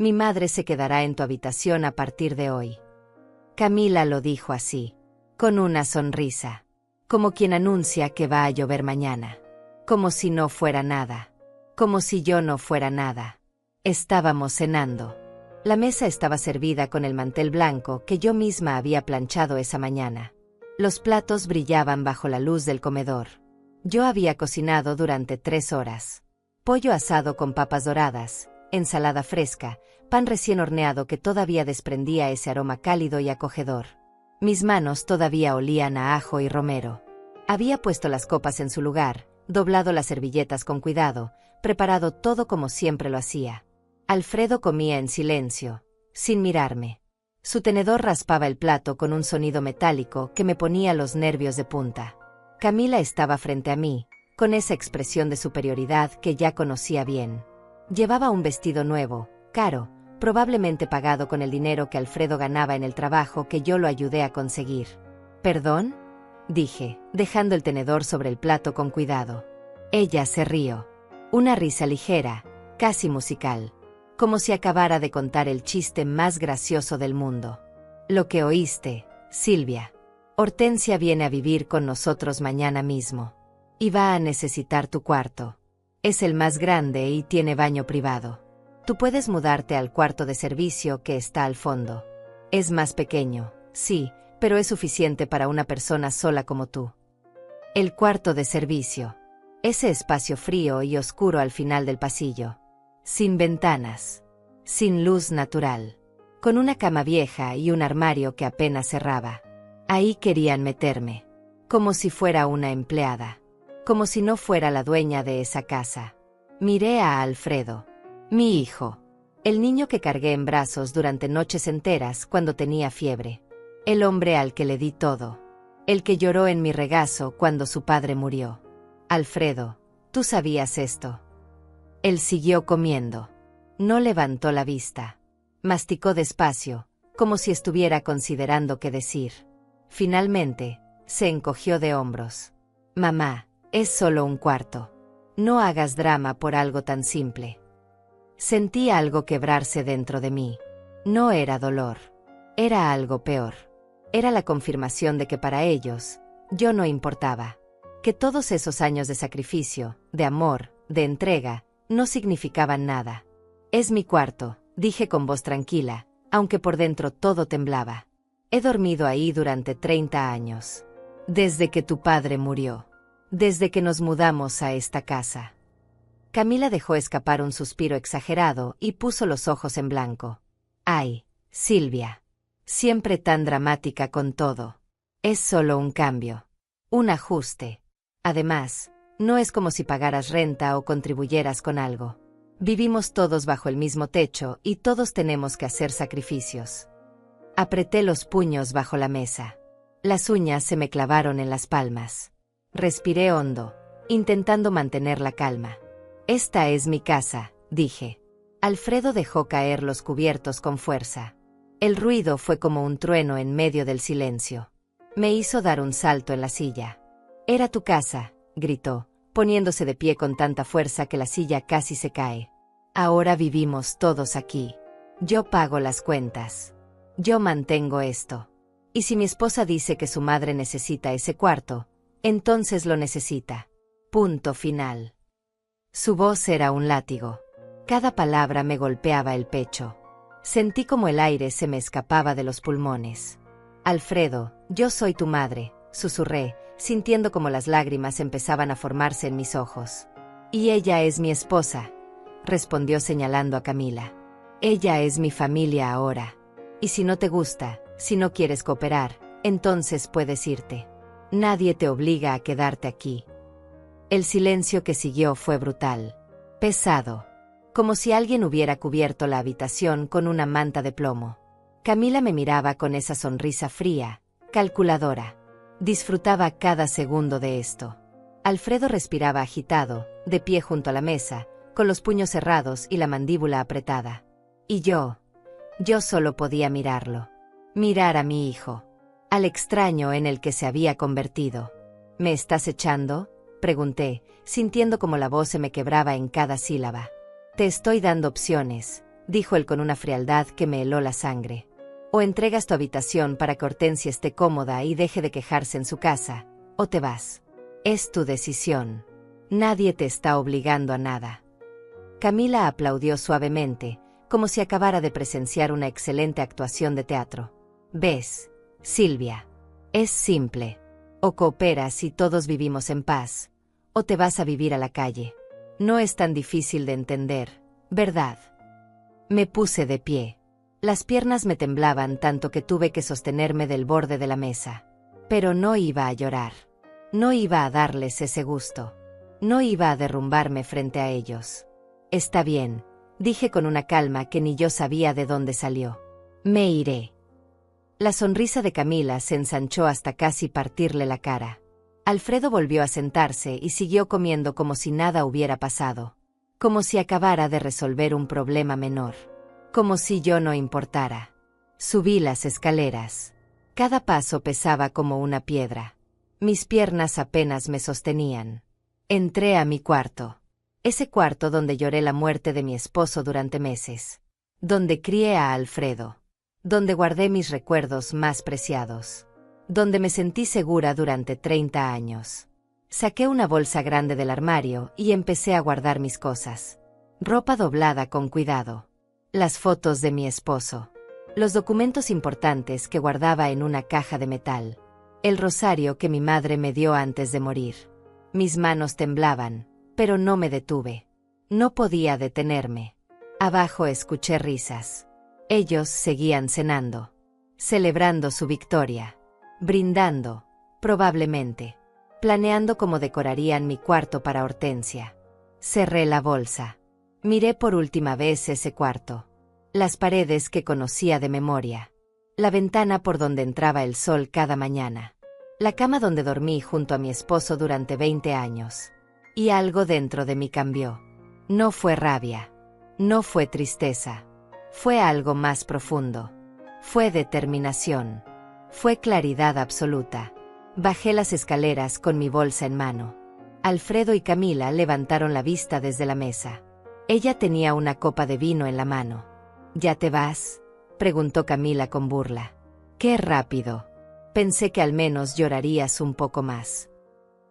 Mi madre se quedará en tu habitación a partir de hoy. Camila lo dijo así, con una sonrisa, como quien anuncia que va a llover mañana. Como si no fuera nada. Como si yo no fuera nada. Estábamos cenando. La mesa estaba servida con el mantel blanco que yo misma había planchado esa mañana. Los platos brillaban bajo la luz del comedor. Yo había cocinado durante 3 horas. Pollo asado con papas doradas, ensalada fresca, pan recién horneado que todavía desprendía ese aroma cálido y acogedor. Mis manos todavía olían a ajo y romero. Había puesto las copas en su lugar, doblado las servilletas con cuidado, preparado todo como siempre lo hacía. Alfredo comía en silencio, sin mirarme. Su tenedor raspaba el plato con un sonido metálico que me ponía los nervios de punta. Camila estaba frente a mí, con esa expresión de superioridad que ya conocía bien. Llevaba un vestido nuevo, caro, probablemente pagado con el dinero que Alfredo ganaba en el trabajo que yo lo ayudé a conseguir. ¿Perdón?, dije, dejando el tenedor sobre el plato con cuidado. Ella se rió. Una risa ligera, casi musical, como si acabara de contar el chiste más gracioso del mundo. Lo que oíste, Silvia. Hortensia viene a vivir con nosotros mañana mismo. Y va a necesitar tu cuarto. Es el más grande y tiene baño privado. Tú puedes mudarte al cuarto de servicio que está al fondo. Es más pequeño, sí, pero es suficiente para una persona sola como tú. El cuarto de servicio. Ese espacio frío y oscuro al final del pasillo. Sin ventanas. Sin luz natural. Con una cama vieja y un armario que apenas cerraba. Ahí querían meterme. Como si fuera una empleada. Como si no fuera la dueña de esa casa. Miré a Alfredo. Mi hijo. El niño que cargué en brazos durante noches enteras cuando tenía fiebre. El hombre al que le di todo. El que lloró en mi regazo cuando su padre murió. Alfredo, tú sabías esto. Él siguió comiendo. No levantó la vista. Masticó despacio, como si estuviera considerando qué decir. Finalmente, se encogió de hombros. Mamá, es solo un cuarto. No hagas drama por algo tan simple. Sentí algo quebrarse dentro de mí. No era dolor. Era algo peor. Era la confirmación de que para ellos, yo no importaba. Que todos esos años de sacrificio, de amor, de entrega, no significaban nada. Es mi cuarto, dije con voz tranquila, aunque por dentro todo temblaba. He dormido ahí durante 30 años. Desde que tu padre murió. Desde que nos mudamos a esta casa. Camila dejó escapar un suspiro exagerado y puso los ojos en blanco. Ay, Silvia. Siempre tan dramática con todo. Es solo un cambio. Un ajuste. Además, no es como si pagaras renta o contribuyeras con algo. Vivimos todos bajo el mismo techo y todos tenemos que hacer sacrificios. Apreté los puños bajo la mesa. Las uñas se me clavaron en las palmas. Respiré hondo, intentando mantener la calma. Esta es mi casa, dije. Alfredo dejó caer los cubiertos con fuerza. El ruido fue como un trueno en medio del silencio. Me hizo dar un salto en la silla. Era tu casa, gritó, poniéndose de pie con tanta fuerza que la silla casi se cae. Ahora vivimos todos aquí. Yo pago las cuentas. Yo mantengo esto. Y si mi esposa dice que su madre necesita ese cuarto, entonces lo necesita. Punto final. Su voz era un látigo. Cada palabra me golpeaba el pecho. Sentí como el aire se me escapaba de los pulmones. Alfredo, yo soy tu madre, susurré, sintiendo como las lágrimas empezaban a formarse en mis ojos. Y ella es mi esposa, respondió señalando a Camila. Ella es mi familia ahora. Y si no te gusta, si no quieres cooperar, entonces puedes irte. Nadie te obliga a quedarte aquí. El silencio que siguió fue brutal. Pesado. Como si alguien hubiera cubierto la habitación con una manta de plomo. Camila me miraba con esa sonrisa fría, calculadora. Disfrutaba cada segundo de esto. Alfredo respiraba agitado, de pie junto a la mesa, con los puños cerrados y la mandíbula apretada. Y yo solo podía mirarlo. Mirar a mi hijo. Al extraño en el que se había convertido. ¿Me estás echando?, pregunté, sintiendo como la voz se me quebraba en cada sílaba. Te estoy dando opciones, dijo él con una frialdad que me heló la sangre. O entregas tu habitación para que Hortensia esté cómoda y deje de quejarse en su casa, o te vas. Es tu decisión. Nadie te está obligando a nada. Camila aplaudió suavemente, como si acabara de presenciar una excelente actuación de teatro. ¿Ves, Silvia? Es simple. O cooperas y todos vivimos en paz, o te vas a vivir a la calle. No es tan difícil de entender, ¿verdad? Me puse de pie. Las piernas me temblaban tanto que tuve que sostenerme del borde de la mesa. Pero no iba a llorar. No iba a darles ese gusto. No iba a derrumbarme frente a ellos. Está bien, dije con una calma que ni yo sabía de dónde salió. Me iré. La sonrisa de Camila se ensanchó hasta casi partirle la cara. Alfredo volvió a sentarse y siguió comiendo como si nada hubiera pasado. Como si acabara de resolver un problema menor. Como si yo no importara. Subí las escaleras. Cada paso pesaba como una piedra. Mis piernas apenas me sostenían. Entré a mi cuarto. Ese cuarto donde lloré la muerte de mi esposo durante meses. Donde crié a Alfredo. Donde guardé mis recuerdos más preciados. Donde me sentí segura durante 30 años. Saqué una bolsa grande del armario y empecé a guardar mis cosas. Ropa doblada con cuidado. Las fotos de mi esposo. Los documentos importantes que guardaba en una caja de metal. El rosario que mi madre me dio antes de morir. Mis manos temblaban, pero no me detuve. No podía detenerme. Abajo escuché risas. Ellos seguían cenando. Celebrando su victoria. Brindando, probablemente. Planeando cómo decorarían mi cuarto para Hortensia. Cerré la bolsa. Miré por última vez ese cuarto. Las paredes que conocía de memoria. La ventana por donde entraba el sol cada mañana. La cama donde dormí junto a mi esposo durante 20 años. Y algo dentro de mí cambió. No fue rabia. No fue tristeza. Fue algo más profundo. Fue determinación. Fue claridad absoluta. Bajé las escaleras con mi bolsa en mano. Alfredo y Camila levantaron la vista desde la mesa. Ella tenía una copa de vino en la mano. ¿Ya te vas?, preguntó Camila con burla. ¡Qué rápido! Pensé que al menos llorarías un poco más.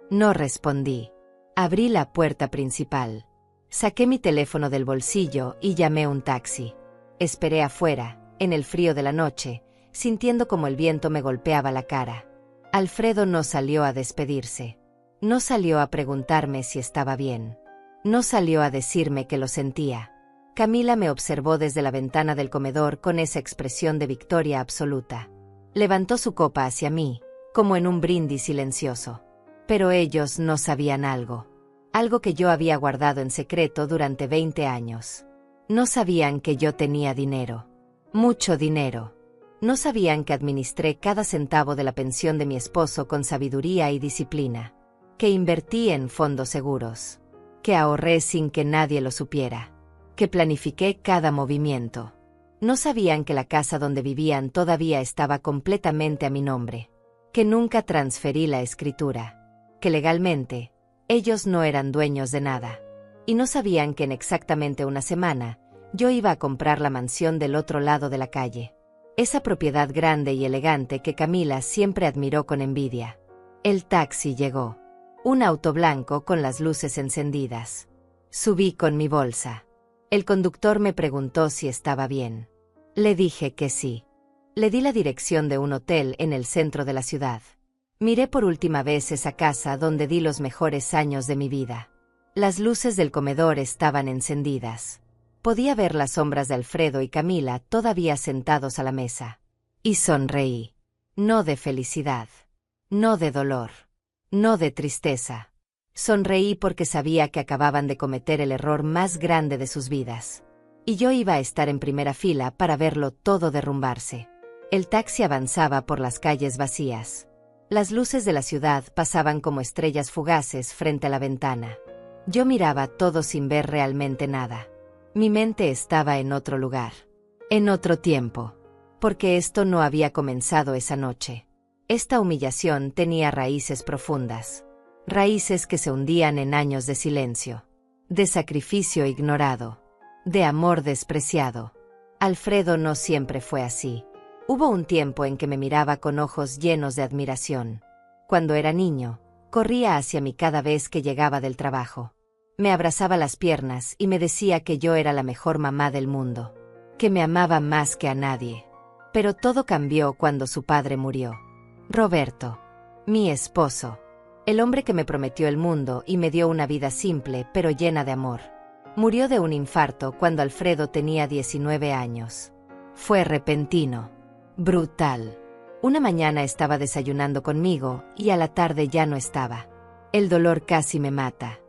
No respondí. Abrí la puerta principal. Saqué mi teléfono del bolsillo y llamé un taxi. Esperé afuera, en el frío de la noche, sintiendo como el viento me golpeaba la cara. Alfredo no salió a despedirse. No salió a preguntarme si estaba bien. No salió a decirme que lo sentía. Camila me observó desde la ventana del comedor con esa expresión de victoria absoluta. Levantó su copa hacia mí, como en un brindis silencioso. Pero ellos no sabían algo. Algo que yo había guardado en secreto durante 20 años. No sabían que yo tenía dinero. Mucho dinero. No sabían que administré cada centavo de la pensión de mi esposo con sabiduría y disciplina. Que invertí en fondos seguros. Que ahorré sin que nadie lo supiera. Que planifiqué cada movimiento. No sabían que la casa donde vivían todavía estaba completamente a mi nombre. Que nunca transferí la escritura. Que legalmente, ellos no eran dueños de nada. Y no sabían que en exactamente una semana, yo iba a comprar la mansión del otro lado de la calle. Esa propiedad grande y elegante que Camila siempre admiró con envidia. El taxi llegó. Un auto blanco con las luces encendidas. Subí con mi bolsa. El conductor me preguntó si estaba bien. Le dije que sí. Le di la dirección de un hotel en el centro de la ciudad. Miré por última vez esa casa donde di los mejores años de mi vida. Las luces del comedor estaban encendidas. Podía ver las sombras de Alfredo y Camila todavía sentados a la mesa. Y sonreí. No de felicidad. No de dolor. No de tristeza. Sonreí porque sabía que acababan de cometer el error más grande de sus vidas. Y yo iba a estar en primera fila para verlo todo derrumbarse. El taxi avanzaba por las calles vacías. Las luces de la ciudad pasaban como estrellas fugaces frente a la ventana. Yo miraba todo sin ver realmente nada. Mi mente estaba en otro lugar. En otro tiempo. Porque esto no había comenzado esa noche. Esta humillación tenía raíces profundas. Raíces que se hundían en años de silencio. De sacrificio ignorado. de amor despreciado. Alfredo no siempre fue así. Hubo un tiempo en que me miraba con ojos llenos de admiración. Cuando era niño, corría hacia mí cada vez que llegaba del trabajo. Me abrazaba las piernas y me decía que yo era la mejor mamá del mundo, que me amaba más que a nadie. Pero todo cambió cuando su padre murió. Roberto, mi esposo, el hombre que me prometió el mundo y me dio una vida simple pero llena de amor. Murió de un infarto cuando Alfredo tenía 19 años. Fue repentino, brutal. Una mañana estaba desayunando conmigo y a la tarde ya no estaba. El dolor casi me mata,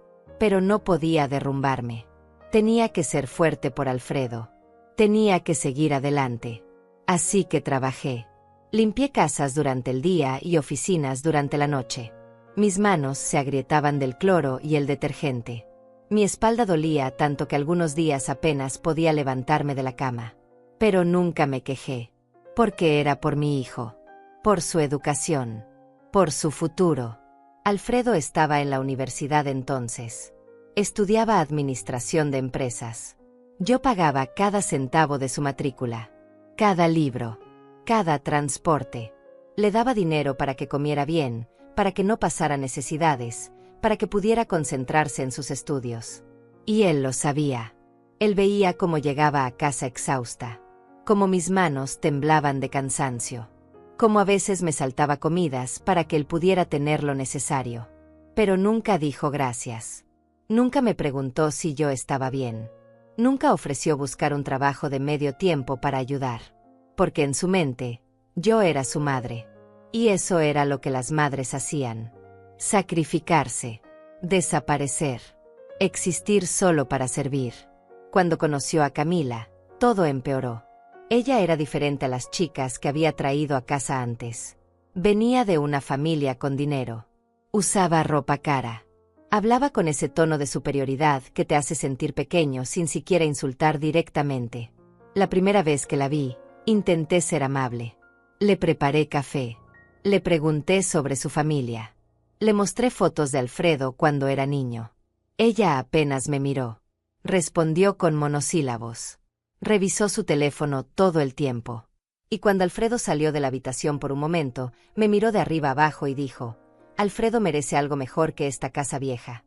pero no podía derrumbarme. Tenía que ser fuerte por Alfredo. Tenía que seguir adelante. Así que trabajé. Limpié casas durante el día y oficinas durante la noche. Mis manos se agrietaban del cloro y el detergente. Mi espalda dolía tanto que algunos días apenas podía levantarme de la cama. Pero nunca me quejé, porque era por mi hijo, por su educación, por su futuro. Alfredo estaba en la universidad entonces. Estudiaba administración de empresas. Yo pagaba cada centavo de su matrícula, cada libro, cada transporte. Le daba dinero para que comiera bien, para que no pasara necesidades, para que pudiera concentrarse en sus estudios. Y él lo sabía. Él veía cómo llegaba a casa exhausta, cómo mis manos temblaban de cansancio, cómo a veces me saltaba comidas para que él pudiera tener lo necesario. Pero nunca dijo gracias. Nunca me preguntó si yo estaba bien. Nunca ofreció buscar un trabajo de medio tiempo para ayudar. Porque en su mente, yo era su madre. Y eso era lo que las madres hacían. Sacrificarse, desaparecer, existir solo para servir. Cuando conoció a Camila, todo empeoró. Ella era diferente a las chicas que había traído a casa antes. Venía de una familia con dinero. Usaba ropa cara. Hablaba con ese tono de superioridad que te hace sentir pequeño sin siquiera insultar directamente. La primera vez que la vi, intenté ser amable. Le preparé café. Le pregunté sobre su familia. Le mostré fotos de Alfredo cuando era niño. Ella apenas me miró. Respondió con monosílabos. Revisó su teléfono todo el tiempo. Y cuando Alfredo salió de la habitación por un momento, me miró de arriba abajo y dijo: Alfredo merece algo mejor que esta casa vieja.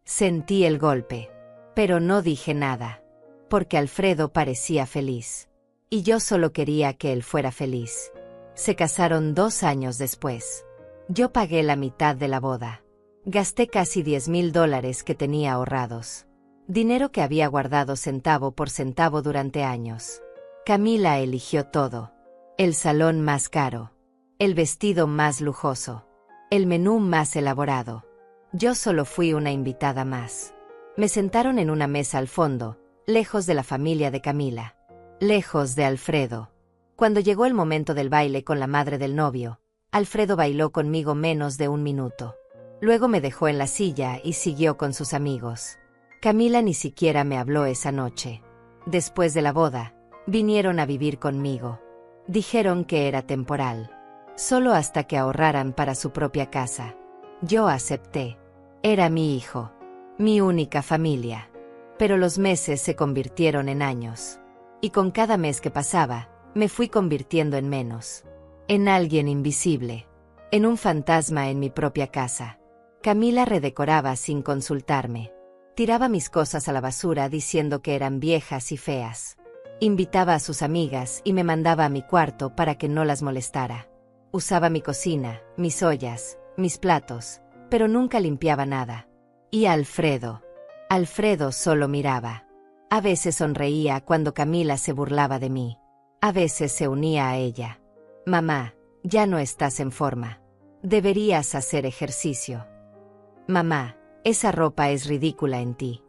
Sentí el golpe, pero no dije nada, porque Alfredo parecía feliz. Y yo solo quería que él fuera feliz. Se casaron 2 años después. Yo pagué la mitad de la boda. Gasté casi $10,000 que tenía ahorrados. Dinero que había guardado centavo por centavo durante años. Camila eligió todo. El salón más caro. El vestido más lujoso. El menú más elaborado. Yo solo fui una invitada más. Me sentaron en una mesa al fondo, lejos de la familia de Camila. Lejos de Alfredo. Cuando llegó el momento del baile con la madre del novio, Alfredo bailó conmigo menos de 1 minuto. Luego me dejó en la silla y siguió con sus amigos. Camila ni siquiera me habló esa noche. Después de la boda, vinieron a vivir conmigo. Dijeron que era temporal, solo hasta que ahorraran para su propia casa. Yo acepté. Era mi hijo, mi única familia. Pero los meses se convirtieron en años. Y con cada mes que pasaba, me fui convirtiendo en menos. En alguien invisible. En un fantasma en mi propia casa. Camila redecoraba sin consultarme. Tiraba mis cosas a la basura diciendo que eran viejas y feas. Invitaba a sus amigas y me mandaba a mi cuarto para que no las molestara. Usaba mi cocina, mis ollas, mis platos, pero nunca limpiaba nada. Y Alfredo. Alfredo solo miraba. A veces sonreía cuando Camila se burlaba de mí. A veces se unía a ella. Mamá, ya no estás en forma. Deberías hacer ejercicio. Mamá, esa ropa es ridícula en ti.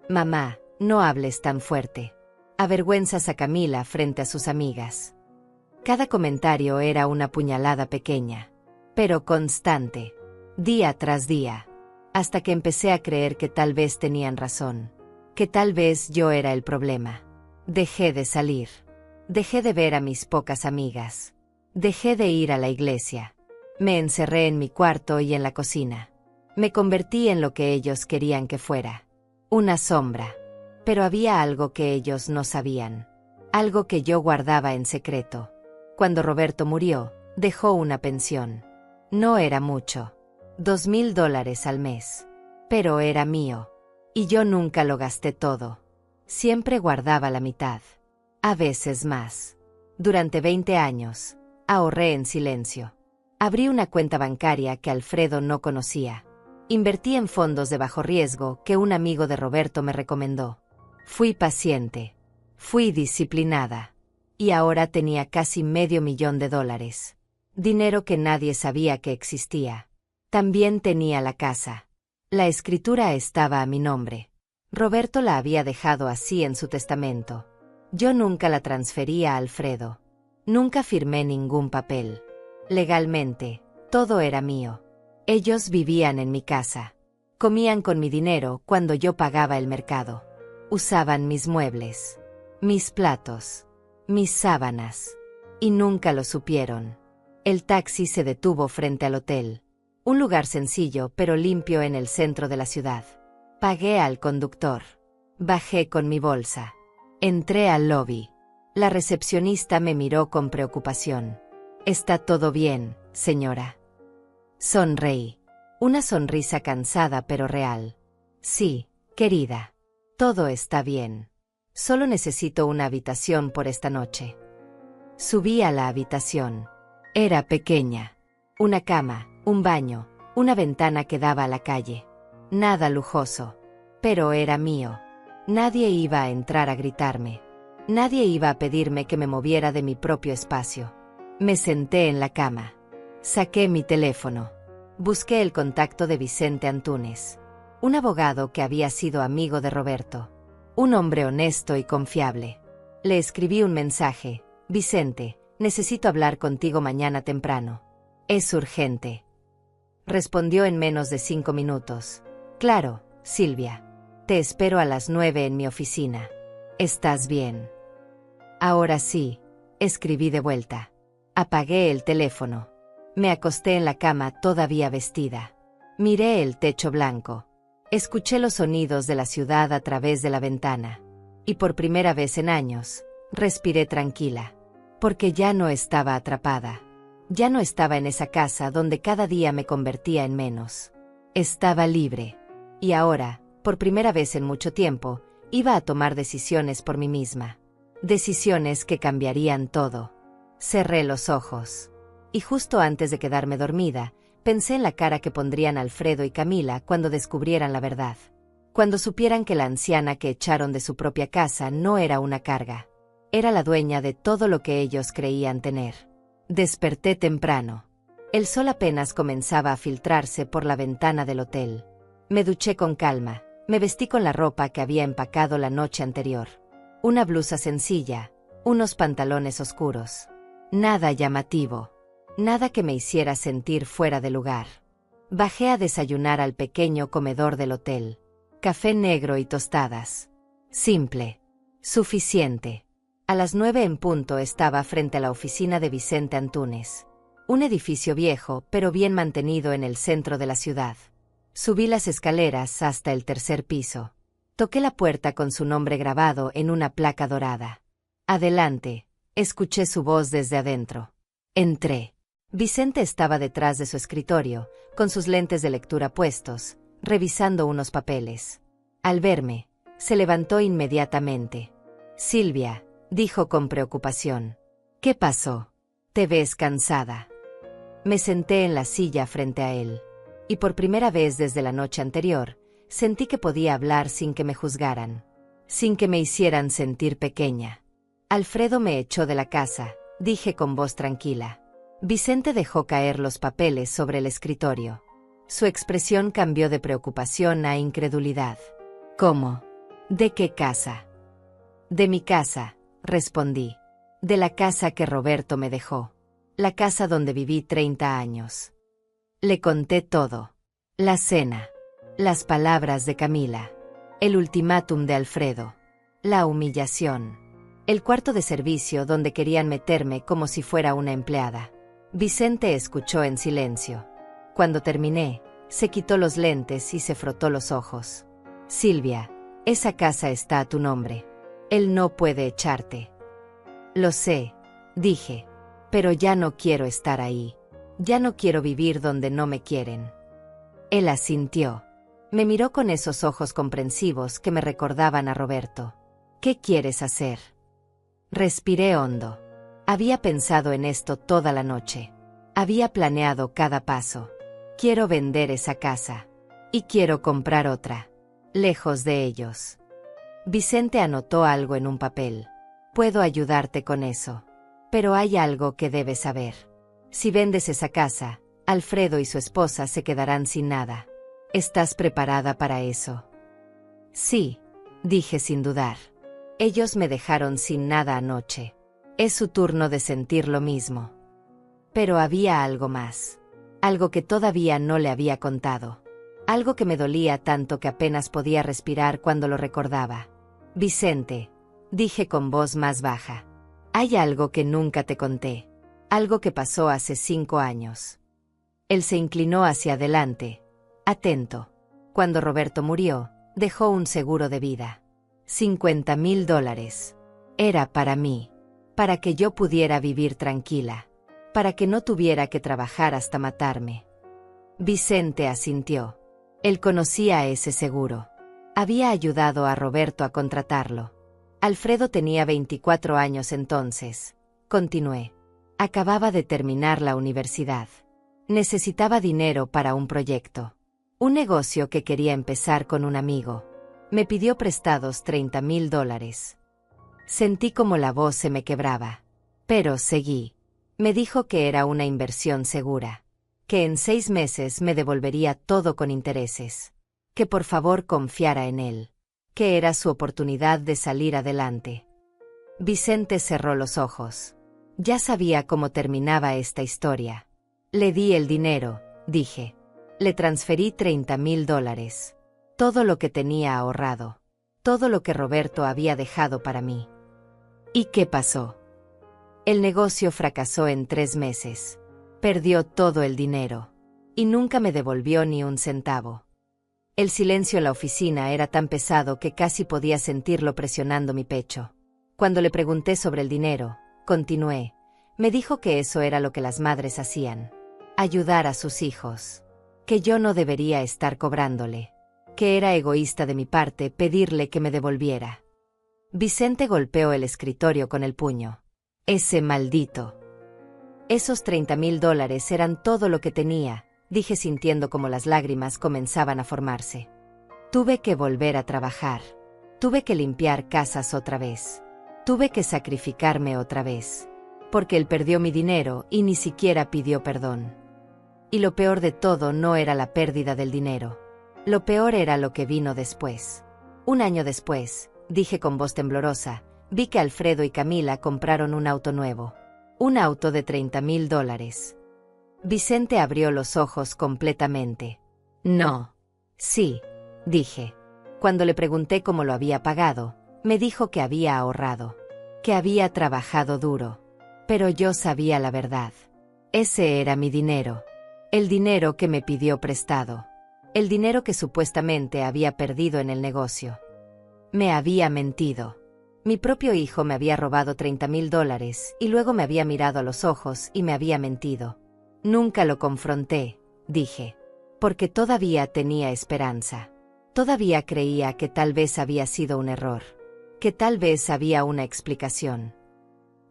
Mamá, no hables tan fuerte. Avergüenzas a Camila frente a sus amigas. Cada comentario era una puñalada pequeña, pero constante, día tras día, hasta que empecé a creer que tal vez tenían razón, que tal vez yo era el problema. Dejé de salir. Dejé de ver a mis pocas amigas. Dejé de ir a la iglesia. Me encerré en mi cuarto y en la cocina. Me convertí en lo que ellos querían que fuera. Una sombra. Pero había algo que ellos no sabían. Algo que yo guardaba en secreto. Cuando Roberto murió, dejó una pensión. No era mucho. $2,000 al mes. Pero era mío. Y yo nunca lo gasté todo. Siempre guardaba la mitad. A veces más. Durante 20 años, ahorré en silencio. Abrí una cuenta bancaria que Alfredo no conocía. Invertí en fondos de bajo riesgo que un amigo de Roberto me recomendó. Fui paciente. Fui disciplinada. Y ahora tenía casi $500,000. Dinero que nadie sabía que existía. También tenía la casa. La escritura estaba a mi nombre. Roberto la había dejado así en su testamento. Yo nunca la transferí a Alfredo. Nunca firmé ningún papel. Legalmente, todo era mío. Ellos vivían en mi casa. Comían con mi dinero cuando yo pagaba el mercado. Usaban mis muebles, mis platos, mis sábanas. Y nunca lo supieron. El taxi se detuvo frente al hotel. Un lugar sencillo pero limpio en el centro de la ciudad. Pagué al conductor. Bajé con mi bolsa. Entré al lobby. La recepcionista me miró con preocupación. «¿Está todo bien, señora?» Sonreí. Una sonrisa cansada pero real. «Sí, querida. Todo está bien. Solo necesito una habitación por esta noche». Subí a la habitación. Era pequeña. Una cama, un baño, una ventana que daba a la calle. Nada lujoso. Pero era mío. Nadie iba a entrar a gritarme. Nadie iba a pedirme que me moviera de mi propio espacio. Me senté en la cama. Saqué mi teléfono. Busqué el contacto de Vicente Antúnez. Un abogado que había sido amigo de Roberto. Un hombre honesto y confiable. Le escribí un mensaje. «Vicente, necesito hablar contigo mañana temprano. Es urgente». Respondió en menos de 5 minutos. «Claro, Silvia. Te espero a las 9 en mi oficina. ¿Estás bien?» «Ahora sí», escribí de vuelta. Apagué el teléfono. Me acosté en la cama todavía vestida. Miré el techo blanco. Escuché los sonidos de la ciudad a través de la ventana. Y por primera vez en años, respiré tranquila. Porque ya no estaba atrapada. Ya no estaba en esa casa donde cada día me convertía en menos. Estaba libre. Y ahora, por primera vez en mucho tiempo, iba a tomar decisiones por mí misma. Decisiones que cambiarían todo. Cerré los ojos. Y justo antes de quedarme dormida, pensé en la cara que pondrían Alfredo y Camila cuando descubrieran la verdad. Cuando supieran que la anciana que echaron de su propia casa no era una carga. Era la dueña de todo lo que ellos creían tener. Desperté temprano. El sol apenas comenzaba a filtrarse por la ventana del hotel. Me duché con calma. Me vestí con la ropa que había empacado la noche anterior. Una blusa sencilla, unos pantalones oscuros. Nada llamativo. Nada que me hiciera sentir fuera de lugar. Bajé a desayunar al pequeño comedor del hotel. Café negro y tostadas. Simple. Suficiente. A las 9 en punto estaba frente a la oficina de Vicente Antúnez. Un edificio viejo pero bien mantenido en el centro de la ciudad. Subí las escaleras hasta el 3er piso. Toqué la puerta con su nombre grabado en una placa dorada. «Adelante», escuché su voz desde adentro. Entré. Vicente estaba detrás de su escritorio, con sus lentes de lectura puestos, revisando unos papeles. Al verme, se levantó inmediatamente. «Silvia», dijo con preocupación. «¿Qué pasó? Te ves cansada». Me senté en la silla frente a él. Y por primera vez desde la noche anterior, sentí que podía hablar sin que me juzgaran. Sin que me hicieran sentir pequeña. «Alfredo me echó de la casa», dije con voz tranquila. Vicente dejó caer los papeles sobre el escritorio. Su expresión cambió de preocupación a incredulidad. «¿Cómo? ¿De qué casa?» «De mi casa», respondí. «De la casa que Roberto me dejó. La casa donde viví 30 años». Le conté todo. La cena. Las palabras de Camila. El ultimátum de Alfredo. La humillación. El cuarto de servicio donde querían meterme como si fuera una empleada. Vicente escuchó en silencio. Cuando terminé, se quitó los lentes y se frotó los ojos. «Silvia, Esa casa está a tu nombre. Él no puede echarte. Lo sé, dije. Pero ya no quiero estar ahí. Ya no quiero vivir donde no me quieren. Él asintió. Me miró con esos ojos comprensivos que me recordaban a Roberto. ¿Qué quieres hacer? Respiré hondo. Había pensado en esto toda la noche. Había planeado cada paso. Quiero vender esa casa. Y quiero comprar otra. Lejos de ellos. Vicente anotó algo en un papel. Puedo ayudarte con eso. Pero hay algo que debes saber. Si vendes esa casa, Alfredo y su esposa se quedarán sin nada. ¿Estás preparada para eso? Sí, dije sin dudar. Ellos me dejaron sin nada anoche. Es su turno de sentir lo mismo. Pero había algo más. Algo que todavía no le había contado. Algo que me dolía tanto que apenas podía respirar cuando lo recordaba. Vicente, dije con voz más baja. Hay algo que nunca te conté. Algo que pasó hace 5 años. Él se inclinó hacia adelante, atento. Cuando Roberto murió, dejó un seguro de vida. $50,000. Era para mí. Para que yo pudiera vivir tranquila. Para que no tuviera que trabajar hasta matarme. Vicente asintió. Él conocía ese seguro. Había ayudado a Roberto a contratarlo. Alfredo tenía 24 años entonces. Continué. Acababa de terminar la universidad. Necesitaba dinero para un proyecto. Un negocio que quería empezar con un amigo. Me pidió prestados $30,000. Sentí como la voz se me quebraba. Pero seguí. Me dijo que era una inversión segura. Que en 6 meses me devolvería todo con intereses. Que por favor confiara en él. Que era su oportunidad de salir adelante. Vicente cerró los ojos. Ya sabía cómo terminaba esta historia. Le di el dinero, dije. Le transferí $30,000. Todo lo que tenía ahorrado. Todo lo que Roberto había dejado para mí. ¿Y qué pasó? El negocio fracasó en 3 meses. Perdió todo el dinero. Y nunca me devolvió ni un centavo. El silencio en la oficina era tan pesado que casi podía sentirlo presionando mi pecho. Cuando le pregunté sobre el dinero, continué, me dijo que eso era lo que las madres hacían. Ayudar a sus hijos. Que yo no debería estar cobrándole. Que era egoísta de mi parte pedirle que me devolviera. Vicente golpeó el escritorio con el puño. Ese maldito. Esos $30,000 eran todo lo que tenía, dije sintiendo como las lágrimas comenzaban a formarse. Tuve que volver a trabajar. Tuve que limpiar casas otra vez. Tuve que sacrificarme otra vez. Porque él perdió mi dinero y ni siquiera pidió perdón. Y lo peor de todo no era la pérdida del dinero. Lo peor era lo que vino después. 1 año después, dije con voz temblorosa, vi que Alfredo y Camila compraron un auto nuevo. Un auto de $30,000. Vicente abrió los ojos completamente. No. Sí, dije. Cuando le pregunté cómo lo había pagado, me dijo que había ahorrado. Que había trabajado duro. Pero yo sabía la verdad. Ese era mi dinero. El dinero que me pidió prestado. El dinero que supuestamente había perdido en el negocio. Me había mentido. Mi propio hijo me había robado $30,000 y luego me había mirado a los ojos y me había mentido. Nunca lo confronté, dije. Porque todavía tenía esperanza. Todavía creía que tal vez había sido un error. Que tal vez había una explicación.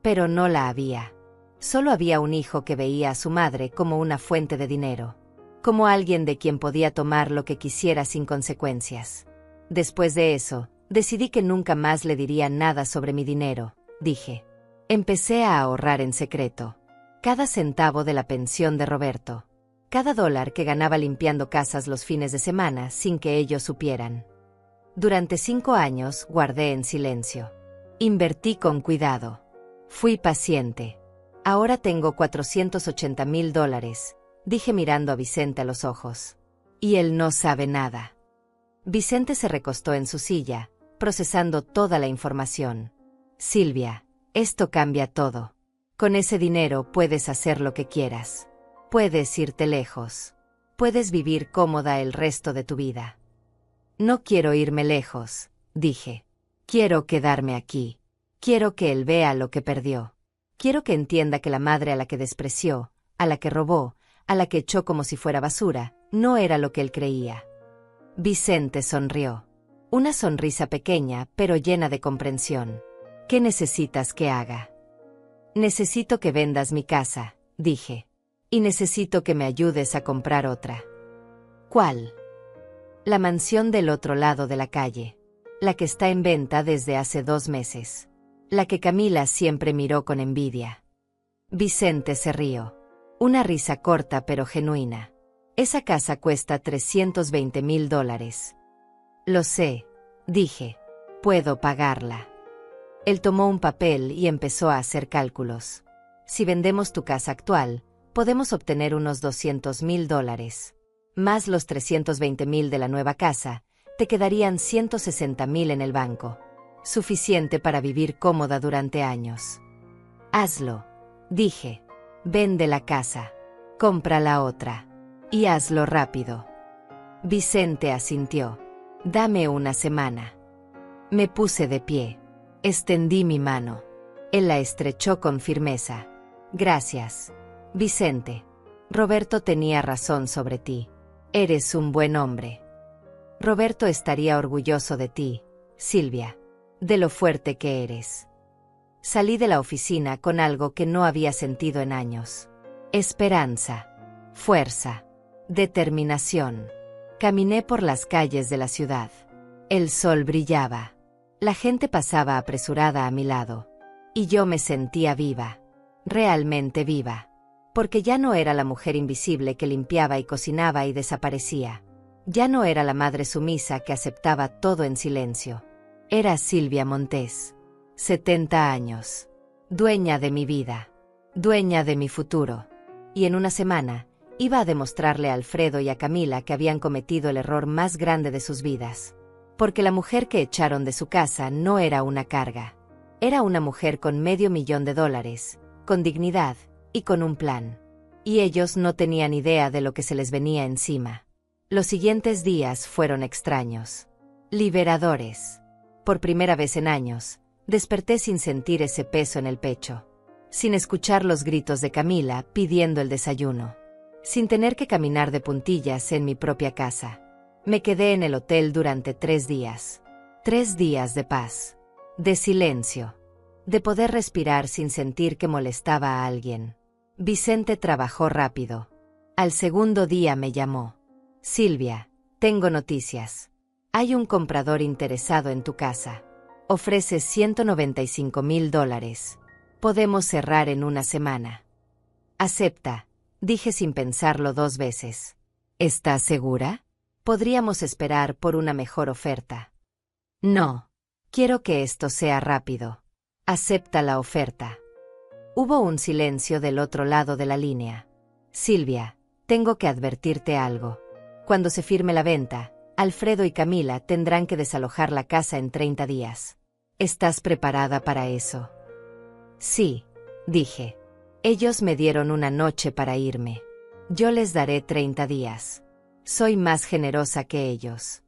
Pero no la había. Solo había un hijo que veía a su madre como una fuente de dinero. Como alguien de quien podía tomar lo que quisiera sin consecuencias. Después de eso, decidí que nunca más le diría nada sobre mi dinero, dije. Empecé a ahorrar en secreto. Cada centavo de la pensión de Roberto. Cada dólar que ganaba limpiando casas los fines de semana sin que ellos supieran. Durante 5 años guardé en silencio. Invertí con cuidado. Fui paciente. Ahora tengo $480,000, dije mirando a Vicente a los ojos. Y él no sabe nada. Vicente se recostó en su silla, procesando toda la información. Silvia, esto cambia todo. Con ese dinero puedes hacer lo que quieras. Puedes irte lejos. Puedes vivir cómoda el resto de tu vida. No quiero irme lejos, dije. Quiero quedarme aquí. Quiero que él vea lo que perdió. Quiero que entienda que la madre a la que despreció, a la que robó, a la que echó como si fuera basura, no era lo que él creía. Vicente sonrió. Una sonrisa pequeña, pero llena de comprensión. ¿Qué necesitas que haga? Necesito que vendas mi casa, dije. Y necesito que me ayudes a comprar otra. ¿Cuál? La mansión del otro lado de la calle. La que está en venta desde hace 2 meses. La que Camila siempre miró con envidia. Vicente se rió. Una risa corta pero genuina. Esa casa cuesta $320,000. Lo sé, dije. Puedo pagarla. Él tomó un papel y empezó a hacer cálculos. Si vendemos tu casa actual, podemos obtener unos $200,000. Más los 320,000 de la nueva casa, te quedarían 160,000 en el banco. Suficiente para vivir cómoda durante años. Hazlo, dije. Vende la casa. Compra la otra. Y hazlo rápido. Vicente asintió. Dame una semana. Me puse de pie. Extendí mi mano. Él la estrechó con firmeza. Gracias, Vicente. Roberto tenía razón sobre ti. Eres un buen hombre. Roberto estaría orgulloso de ti, Silvia, de lo fuerte que eres. Salí de la oficina con algo que no había sentido en años. Esperanza, fuerza, determinación. Caminé por las calles de la ciudad. El sol brillaba. La gente pasaba apresurada a mi lado. Y yo me sentía viva. Realmente viva. Porque ya no era la mujer invisible que limpiaba y cocinaba y desaparecía. Ya no era la madre sumisa que aceptaba todo en silencio. Era Silvia Montés. 70 años. Dueña de mi vida. Dueña de mi futuro. Y en una semana, iba a demostrarle a Alfredo y a Camila que habían cometido el error más grande de sus vidas. Porque la mujer que echaron de su casa no era una carga. Era una mujer con $500,000, con dignidad y con un plan. Y ellos no tenían idea de lo que se les venía encima. Los siguientes días fueron extraños. Liberadores. Por primera vez en años, desperté sin sentir ese peso en el pecho. Sin escuchar los gritos de Camila pidiendo el desayuno. Sin tener que caminar de puntillas en mi propia casa. Me quedé en el hotel durante 3 días. 3 días de paz. De silencio. De poder respirar sin sentir que molestaba a alguien. Vicente trabajó rápido. Al segundo día me llamó. Silvia, tengo noticias. Hay un comprador interesado en tu casa. Ofrece $195,000. Podemos cerrar en una semana. Acepta, dije sin pensarlo 2 veces. ¿Estás segura? Podríamos esperar por una mejor oferta. No. Quiero que esto sea rápido. Acepta la oferta. Hubo un silencio del otro lado de la línea. Silvia, tengo que advertirte algo. Cuando se firme la venta, Alfredo y Camila tendrán que desalojar la casa en 30 días. ¿Estás preparada para eso? Sí, dije. Ellos me dieron una noche para irme. Yo les daré 30 días. Soy más generosa que ellos.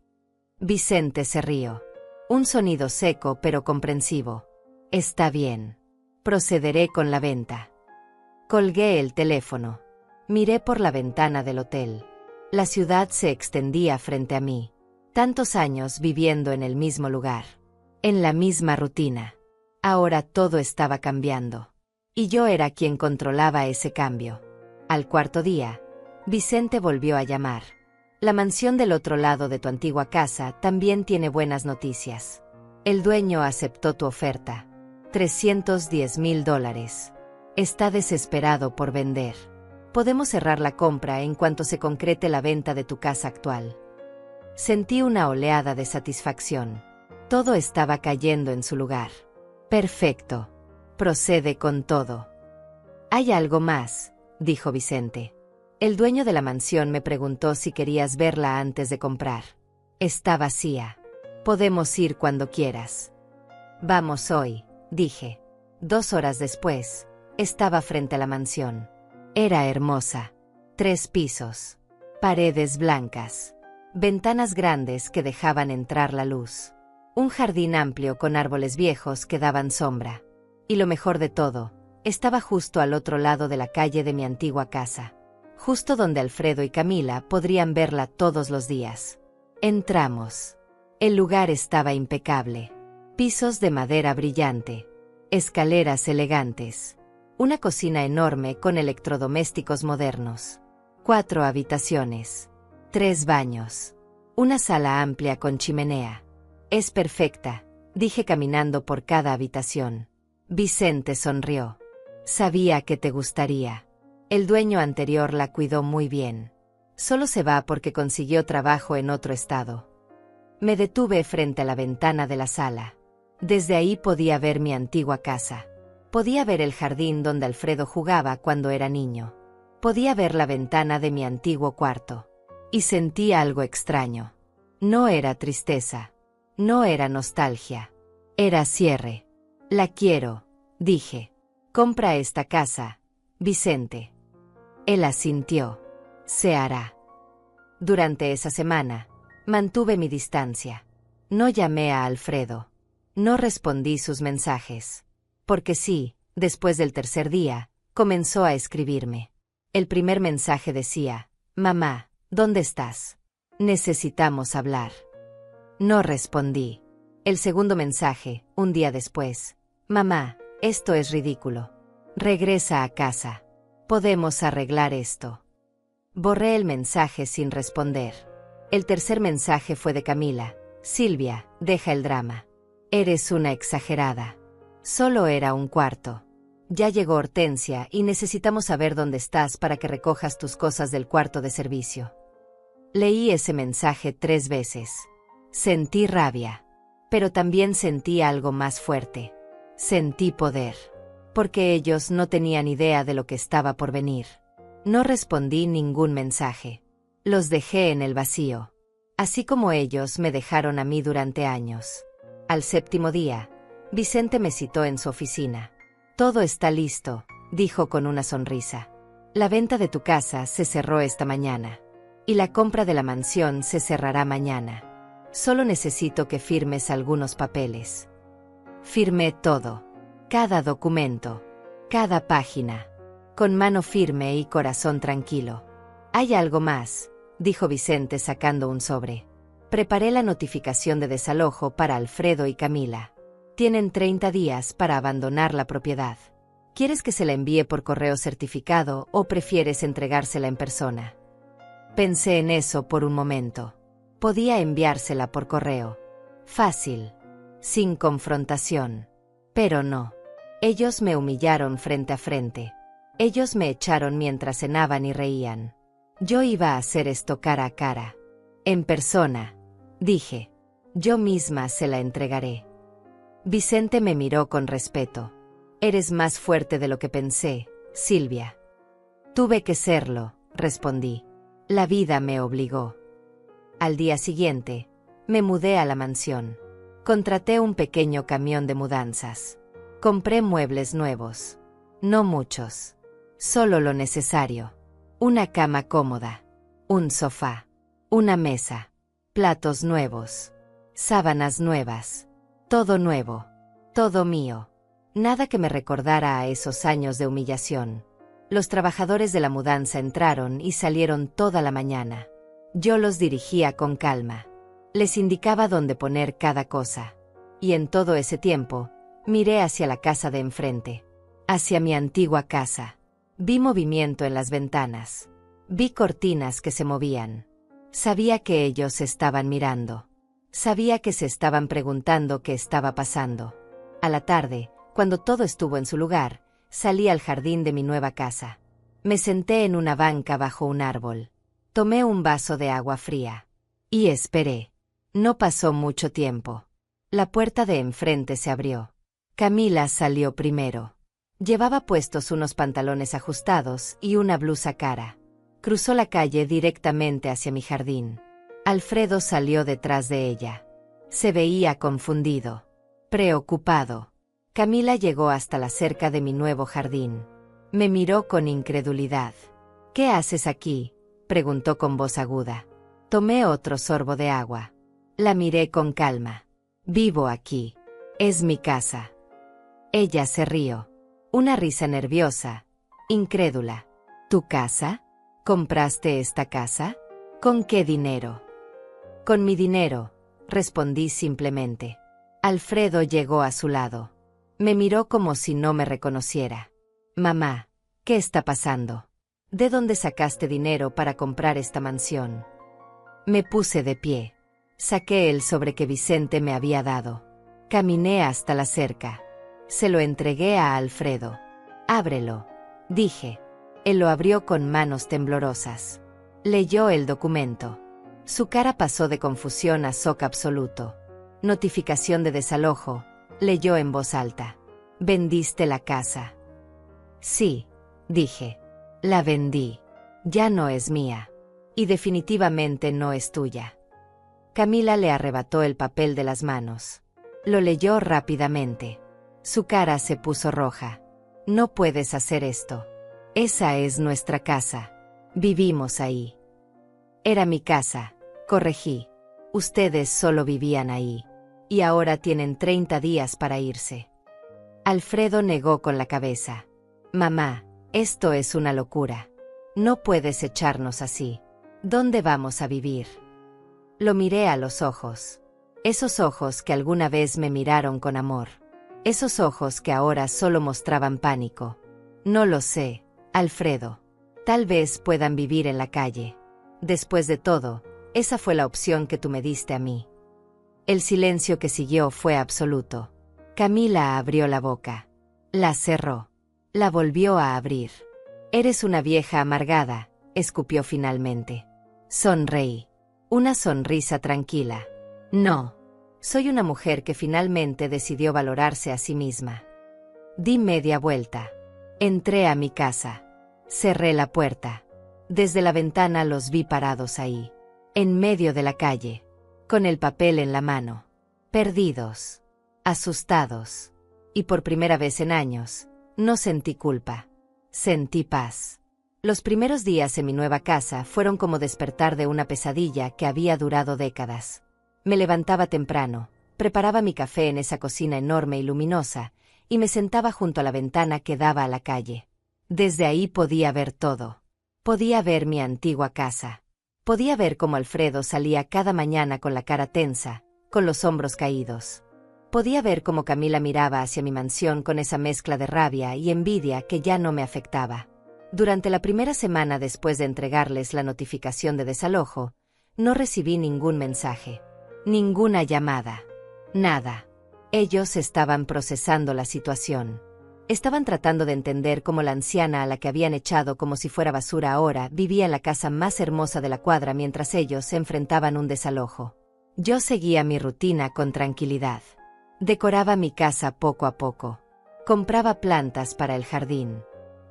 Vicente se rió. Un sonido seco pero comprensivo. Está bien. Procederé con la venta. Colgué el teléfono. Miré por la ventana del hotel. La ciudad se extendía frente a mí. Tantos años viviendo en el mismo lugar. En la misma rutina. Ahora todo estaba cambiando. Y yo era quien controlaba ese cambio. Al 4.º día, Vicente volvió a llamar. La mansión del otro lado de tu antigua casa también tiene buenas noticias. El dueño aceptó tu oferta. $310,000. Está desesperado por vender. Podemos cerrar la compra en cuanto se concrete la venta de tu casa actual. Sentí una oleada de satisfacción. Todo estaba cayendo en su lugar. Perfecto. Procede con todo. Hay algo más, dijo Vicente. El dueño de la mansión me preguntó si querías verla antes de comprar. Está vacía. Podemos ir cuando quieras. Vamos hoy, dije. 2 horas después, estaba frente a la mansión. Era hermosa. 3 pisos. Paredes blancas. Ventanas grandes que dejaban entrar la luz. Un jardín amplio con árboles viejos que daban sombra. Y lo mejor de todo, estaba justo al otro lado de la calle de mi antigua casa. Justo donde Alfredo y Camila podrían verla todos los días. Entramos. El lugar estaba impecable. Pisos de madera brillante. Escaleras elegantes. Una cocina enorme con electrodomésticos modernos. 4 habitaciones. 3 baños. Una sala amplia con chimenea. Es perfecta, dije caminando por cada habitación. Vicente sonrió. Sabía que te gustaría. El dueño anterior la cuidó muy bien. Solo se va porque consiguió trabajo en otro estado. Me detuve frente a la ventana de la sala. Desde ahí podía ver mi antigua casa. Podía ver el jardín donde Alfredo jugaba cuando era niño. Podía ver la ventana de mi antiguo cuarto. Y sentía algo extraño. No era tristeza. No era nostalgia. Era cierre. La quiero, dije. Compra esta casa, Vicente. Él asintió. Se hará. Durante esa semana, mantuve mi distancia. No llamé a Alfredo. No respondí sus mensajes. Porque sí, después del tercer día, comenzó a escribirme. El primer mensaje decía: Mamá, ¿dónde estás? Necesitamos hablar. No respondí. El segundo mensaje, un día después: Mamá, esto es ridículo. Regresa a casa. Podemos arreglar esto. Borré el mensaje sin responder. El tercer mensaje fue de Camila. Silvia, deja el drama. Eres una exagerada. Solo era un cuarto. Ya llegó Hortensia y necesitamos saber dónde estás para que recojas tus cosas del cuarto de servicio. Leí ese mensaje 3 veces. Sentí rabia. Pero también sentí algo más fuerte. Sentí poder. Porque ellos no tenían idea de lo que estaba por venir. No respondí ningún mensaje. Los dejé en el vacío. Así como ellos me dejaron a mí durante años. Al 7º día, Vicente me citó en su oficina. Todo está listo, dijo con una sonrisa. La venta de tu casa se cerró esta mañana. Y la compra de la mansión se cerrará mañana. Solo necesito que firmes algunos papeles. Firmé todo. Cada documento. Cada página. Con mano firme y corazón tranquilo. Hay algo más, dijo Vicente sacando un sobre. Preparé la notificación de desalojo para Alfredo y Camila. Tienen 30 días para abandonar la propiedad. ¿Quieres que se la envíe por correo certificado o prefieres entregársela en persona? Pensé en eso por un momento. Podía enviársela por correo. Fácil. Sin confrontación. Pero no. Ellos me humillaron frente a frente. Ellos me echaron mientras cenaban y reían. Yo iba a hacer esto cara a cara. En persona. Dije. Yo misma se la entregaré. Vicente me miró con respeto. Eres más fuerte de lo que pensé, Silvia. Tuve que serlo, respondí. La vida me obligó. Al día siguiente, me mudé a la mansión. Contraté un pequeño camión de mudanzas. Compré muebles nuevos. No muchos. Solo lo necesario. Una cama cómoda. Un sofá. Una mesa. Platos nuevos. Sábanas nuevas. Todo nuevo. Todo mío. Nada que me recordara a esos años de humillación. Los trabajadores de la mudanza entraron y salieron toda la mañana. Yo los dirigía con calma. Les indicaba dónde poner cada cosa. Y en todo ese tiempo, miré hacia la casa de enfrente. Hacia mi antigua casa. Vi movimiento en las ventanas. Vi cortinas que se movían. Sabía que ellos estaban mirando. Sabía que se estaban preguntando qué estaba pasando. A la tarde, cuando todo estuvo en su lugar, salí al jardín de mi nueva casa. Me senté en una banca bajo un árbol. Tomé un vaso de agua fría. Y esperé. No pasó mucho tiempo. La puerta de enfrente se abrió. Camila salió primero. Llevaba puestos unos pantalones ajustados y una blusa cara. Cruzó la calle directamente hacia mi jardín. Alfredo salió detrás de ella. Se veía confundido. Preocupado. Camila llegó hasta la cerca de mi nuevo jardín. Me miró con incredulidad. ¿Qué haces aquí?, preguntó con voz aguda. Tomé otro sorbo de agua. La miré con calma. Vivo aquí. Es mi casa. Ella se rió. Una risa nerviosa, incrédula. ¿Tu casa? ¿Compraste esta casa? ¿Con qué dinero? Con mi dinero, respondí simplemente. Alfredo llegó a su lado. Me miró como si no me reconociera. Mamá, ¿qué está pasando? ¿De dónde sacaste dinero para comprar esta mansión? Me puse de pie. Saqué el sobre que Vicente me había dado. Caminé hasta la cerca. Se lo entregué a Alfredo. Ábrelo, dije. Él lo abrió con manos temblorosas. Leyó el documento. Su cara pasó de confusión a shock absoluto. Notificación de desalojo, leyó en voz alta. ¿Vendiste la casa? Sí, dije. La vendí. Ya no es mía. Y definitivamente no es tuya. Camila le arrebató el papel de las manos. Lo leyó rápidamente. Su cara se puso roja. No puedes hacer esto. Esa es nuestra casa. Vivimos ahí. Era mi casa, corregí. Ustedes solo vivían ahí. Y ahora tienen 30 días para irse. Alfredo negó con la cabeza. Mamá, esto es una locura. No puedes echarnos así. ¿Dónde vamos a vivir? Lo miré a los ojos. Esos ojos que alguna vez me miraron con amor. Esos ojos que ahora solo mostraban pánico. No lo sé, Alfredo. Tal vez puedan vivir en la calle. Después de todo, esa fue la opción que tú me diste a mí. El silencio que siguió fue absoluto. Camila abrió la boca. La cerró. La volvió a abrir. Eres una vieja amargada, escupió finalmente. Sonreí. Una sonrisa tranquila. No. Soy una mujer que finalmente decidió valorarse a sí misma. Di media vuelta. Entré a mi casa. Cerré la puerta. Desde la ventana los vi parados ahí, en medio de la calle, con el papel en la mano. Perdidos. Asustados. Y por primera vez en años, no sentí culpa. Sentí paz. Los primeros días en mi nueva casa fueron como despertar de una pesadilla que había durado décadas. Me levantaba temprano, preparaba mi café en esa cocina enorme y luminosa, y me sentaba junto a la ventana que daba a la calle. Desde ahí podía ver todo. Podía ver mi antigua casa. Podía ver cómo Alfredo salía cada mañana con la cara tensa, con los hombros caídos. Podía ver cómo Camila miraba hacia mi mansión con esa mezcla de rabia y envidia que ya no me afectaba. Durante la primera semana después de entregarles la notificación de desalojo, no recibí ningún mensaje. Ninguna llamada. Nada. Ellos estaban procesando la situación. Estaban tratando de entender cómo la anciana a la que habían echado como si fuera basura ahora vivía en la casa más hermosa de la cuadra mientras ellos se enfrentaban un desalojo. Yo seguía mi rutina con tranquilidad. Decoraba mi casa poco a poco. Compraba plantas para el jardín.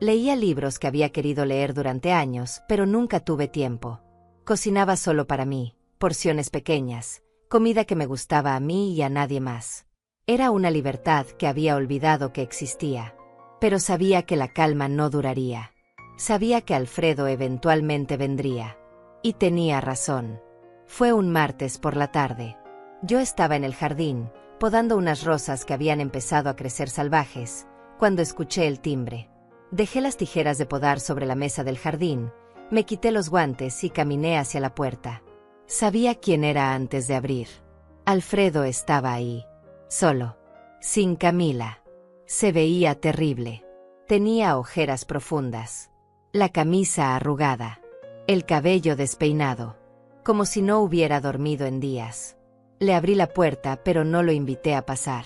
Leía libros que había querido leer durante años, pero nunca tuve tiempo. Cocinaba solo para mí, porciones pequeñas, comida que me gustaba a mí y a nadie más. Era una libertad que había olvidado que existía. Pero sabía que la calma no duraría. Sabía que Alfredo eventualmente vendría. Y tenía razón. Fue un martes por la tarde. Yo estaba en el jardín, podando unas rosas que habían empezado a crecer salvajes, cuando escuché el timbre. Dejé las tijeras de podar sobre la mesa del jardín, me quité los guantes y caminé hacia la puerta. Sabía quién era antes de abrir. Alfredo estaba ahí. Solo. Sin Camila. Se veía terrible. Tenía ojeras profundas. La camisa arrugada. El cabello despeinado. Como si no hubiera dormido en días. Le abrí la puerta pero no lo invité a pasar.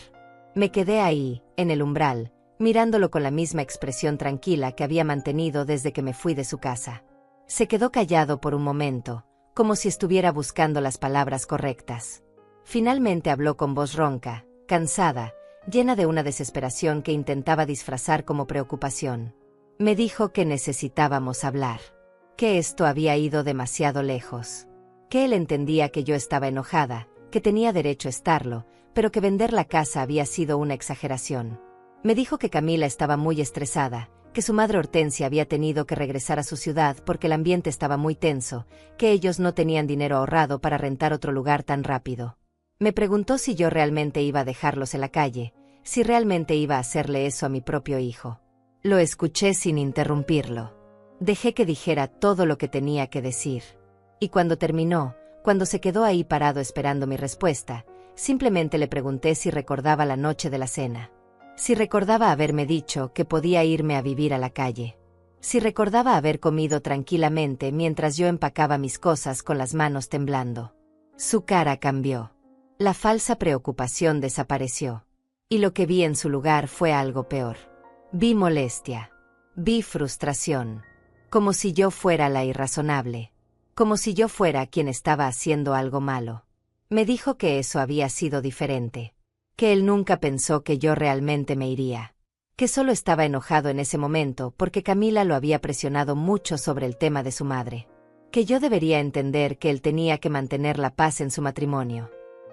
Me quedé ahí, en el umbral, mirándolo con la misma expresión tranquila que había mantenido desde que me fui de su casa. Se quedó callado por un momento, como si estuviera buscando las palabras correctas. Finalmente habló con voz ronca, cansada, llena de una desesperación que intentaba disfrazar como preocupación. Me dijo que necesitábamos hablar. Que esto había ido demasiado lejos. Que él entendía que yo estaba enojada, que tenía derecho a estarlo, pero que vender la casa había sido una exageración. Me dijo que Camila estaba muy estresada, que su madre Hortensia había tenido que regresar a su ciudad porque el ambiente estaba muy tenso, que ellos no tenían dinero ahorrado para rentar otro lugar tan rápido. Me preguntó si yo realmente iba a dejarlos en la calle, si realmente iba a hacerle eso a mi propio hijo. Lo escuché sin interrumpirlo. Dejé que dijera todo lo que tenía que decir. Y cuando terminó, cuando se quedó ahí parado esperando mi respuesta, simplemente le pregunté si recordaba la noche de la cena. Si recordaba haberme dicho que podía irme a vivir a la calle. Si recordaba haber comido tranquilamente mientras yo empacaba mis cosas con las manos temblando. Su cara cambió. La falsa preocupación desapareció. Y lo que vi en su lugar fue algo peor. Vi molestia. Vi frustración. Como si yo fuera la irrazonable. Como si yo fuera quien estaba haciendo algo malo. Me dijo que eso había sido diferente. Que él nunca pensó que yo realmente me iría. Que solo estaba enojado en ese momento porque Camila lo había presionado mucho sobre el tema de su madre. Que yo debería entender que él tenía que mantener la paz en su matrimonio.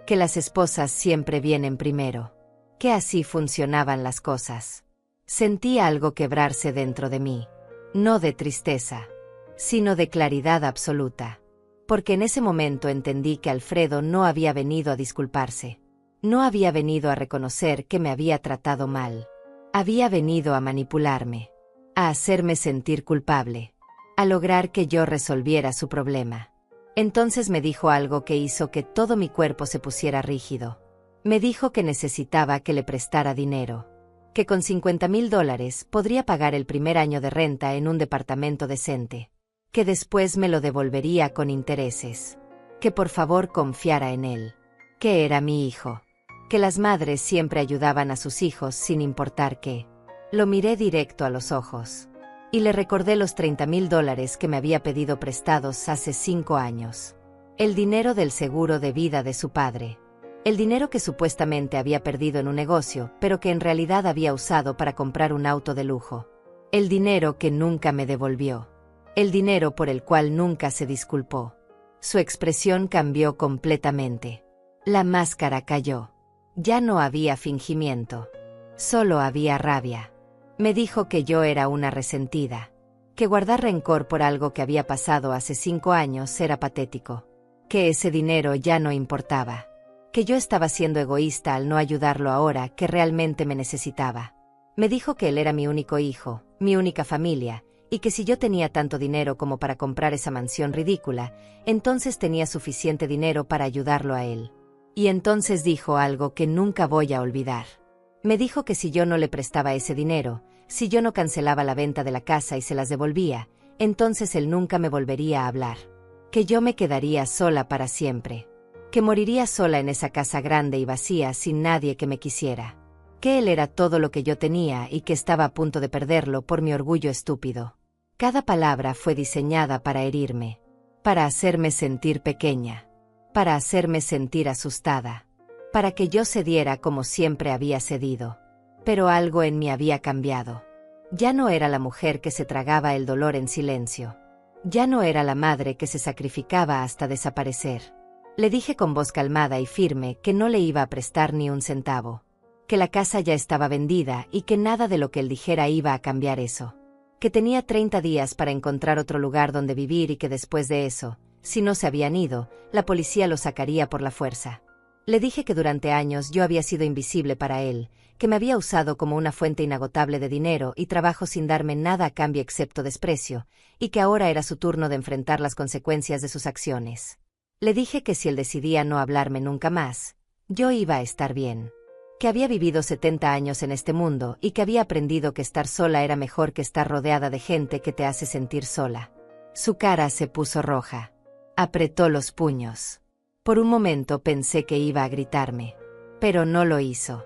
Que las esposas siempre vienen primero. Que así funcionaban las cosas. Sentí algo quebrarse dentro de mí. No de tristeza, sino de claridad absoluta. Porque en ese momento entendí que Alfredo no había venido a disculparse. No había venido a reconocer que me había tratado mal. Había venido a manipularme. A hacerme sentir culpable. A lograr que yo resolviera su problema. Entonces me dijo algo que hizo que todo mi cuerpo se pusiera rígido. Me dijo que necesitaba que le prestara dinero. Que con $50,000 podría pagar el primer año de renta en un departamento decente. Que después me lo devolvería con intereses. Que por favor confiara en él. Que era mi hijo. Que las madres siempre ayudaban a sus hijos sin importar qué. Lo miré directo a los ojos. Y le recordé los $30,000 que me había pedido prestados hace 5 años. El dinero del seguro de vida de su padre. El dinero que supuestamente había perdido en un negocio, pero que en realidad había usado para comprar un auto de lujo. El dinero que nunca me devolvió. El dinero por el cual nunca se disculpó. Su expresión cambió completamente. La máscara cayó. Ya no había fingimiento. Solo había rabia. Me dijo que yo era una resentida. Que guardar rencor por algo que había pasado hace 5 años era patético. Que ese dinero ya no importaba. Que yo estaba siendo egoísta al no ayudarlo ahora que realmente me necesitaba. Me dijo que él era mi único hijo, mi única familia, y que si yo tenía tanto dinero como para comprar esa mansión ridícula, entonces tenía suficiente dinero para ayudarlo a él. Y entonces dijo algo que nunca voy a olvidar. Me dijo que si yo no le prestaba ese dinero, si yo no cancelaba la venta de la casa y se las devolvía, entonces él nunca me volvería a hablar. Que yo me quedaría sola para siempre. Que moriría sola en esa casa grande y vacía sin nadie que me quisiera. Que él era todo lo que yo tenía y que estaba a punto de perderlo por mi orgullo estúpido. Cada palabra fue diseñada para herirme. Para hacerme sentir pequeña. Para hacerme sentir asustada. Para que yo cediera como siempre había cedido. Pero algo en mí había cambiado. Ya no era la mujer que se tragaba el dolor en silencio. Ya no era la madre que se sacrificaba hasta desaparecer. Le dije con voz calmada y firme que no le iba a prestar ni un centavo. Que la casa ya estaba vendida y que nada de lo que él dijera iba a cambiar eso. Que tenía 30 días para encontrar otro lugar donde vivir y que después de eso, si no se habían ido, la policía lo sacaría por la fuerza. Le dije que durante años yo había sido invisible para él, que me había usado como una fuente inagotable de dinero y trabajo sin darme nada a cambio excepto desprecio, y que ahora era su turno de enfrentar las consecuencias de sus acciones. Le dije que si él decidía no hablarme nunca más, yo iba a estar bien. Que había vivido 70 años en este mundo y que había aprendido que estar sola era mejor que estar rodeada de gente que te hace sentir sola. Su cara se puso roja. Apretó los puños. Por un momento pensé que iba a gritarme. Pero no lo hizo.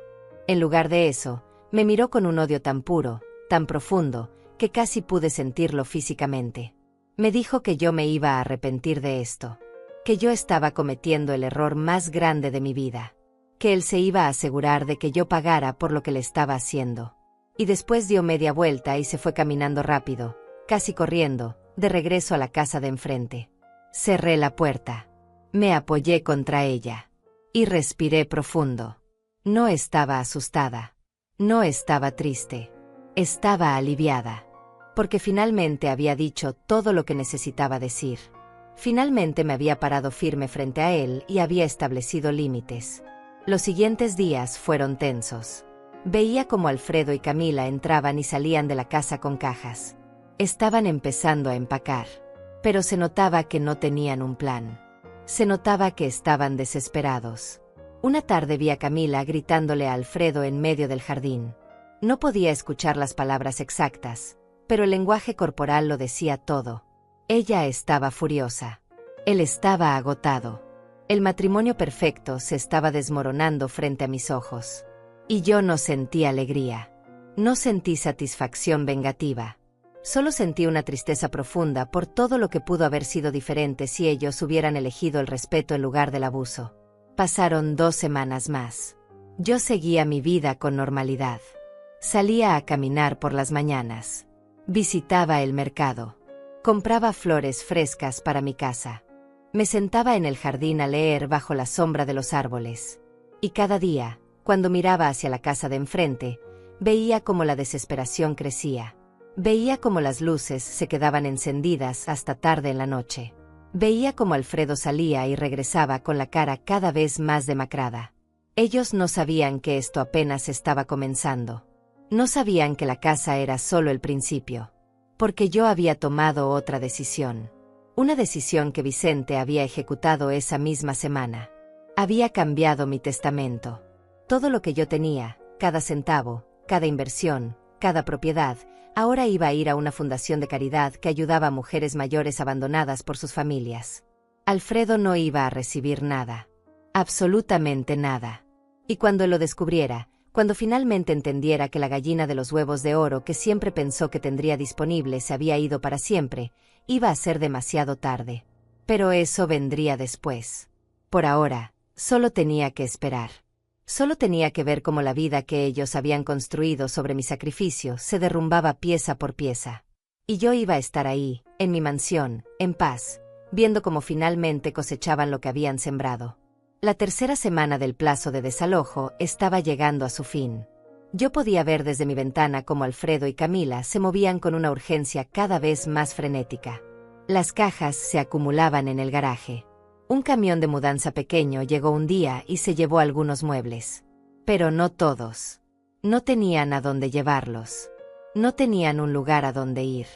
En lugar de eso, me miró con un odio tan puro, tan profundo, que casi pude sentirlo físicamente. Me dijo que yo me iba a arrepentir de esto. Que yo estaba cometiendo el error más grande de mi vida. Que él se iba a asegurar de que yo pagara por lo que le estaba haciendo. Y después dio media vuelta y se fue caminando rápido, casi corriendo, de regreso a la casa de enfrente. Cerré la puerta. Me apoyé contra ella. Y respiré profundo. No estaba asustada. No estaba triste. Estaba aliviada. Porque finalmente había dicho todo lo que necesitaba decir. Finalmente me había parado firme frente a él y había establecido límites. Los siguientes días fueron tensos. Veía cómo Alfredo y Camila entraban y salían de la casa con cajas. Estaban empezando a empacar, pero se notaba que no tenían un plan. Se notaba que estaban desesperados. Una tarde vi a Camila gritándole a Alfredo en medio del jardín. No podía escuchar las palabras exactas, pero el lenguaje corporal lo decía todo. Ella estaba furiosa. Él estaba agotado. El matrimonio perfecto se estaba desmoronando frente a mis ojos. Y yo no sentí alegría. No sentí satisfacción vengativa. Solo sentí una tristeza profunda por todo lo que pudo haber sido diferente si ellos hubieran elegido el respeto en lugar del abuso. Pasaron 2 semanas más. Yo seguía mi vida con normalidad. Salía a caminar por las mañanas. Visitaba el mercado. Compraba flores frescas para mi casa. Me sentaba en el jardín a leer bajo la sombra de los árboles. Y cada día, cuando miraba hacia la casa de enfrente, veía cómo la desesperación crecía. Veía cómo las luces se quedaban encendidas hasta tarde en la noche. Veía cómo Alfredo salía y regresaba con la cara cada vez más demacrada. Ellos no sabían que esto apenas estaba comenzando. No sabían que la casa era solo el principio. Porque yo había tomado otra decisión. Una decisión que Vicente había ejecutado esa misma semana. Había cambiado mi testamento. Todo lo que yo tenía, cada centavo, cada inversión, cada propiedad, ahora iba a ir a una fundación de caridad que ayudaba a mujeres mayores abandonadas por sus familias. Alfredo no iba a recibir nada. Absolutamente nada. Y cuando lo descubriera, cuando finalmente entendiera que la gallina de los huevos de oro que siempre pensó que tendría disponible se había ido para siempre, iba a ser demasiado tarde. Pero eso vendría después. Por ahora, solo tenía que esperar. Solo tenía que ver cómo la vida que ellos habían construido sobre mi sacrificio se derrumbaba pieza por pieza. Y yo iba a estar ahí, en mi mansión, en paz, viendo cómo finalmente cosechaban lo que habían sembrado. La tercera semana del plazo de desalojo estaba llegando a su fin. Yo podía ver desde mi ventana cómo Alfredo y Camila se movían con una urgencia cada vez más frenética. Las cajas se acumulaban en el garaje. Un camión de mudanza pequeño llegó un día y se llevó algunos muebles. Pero no todos. No tenían a dónde llevarlos. No tenían un lugar a donde ir.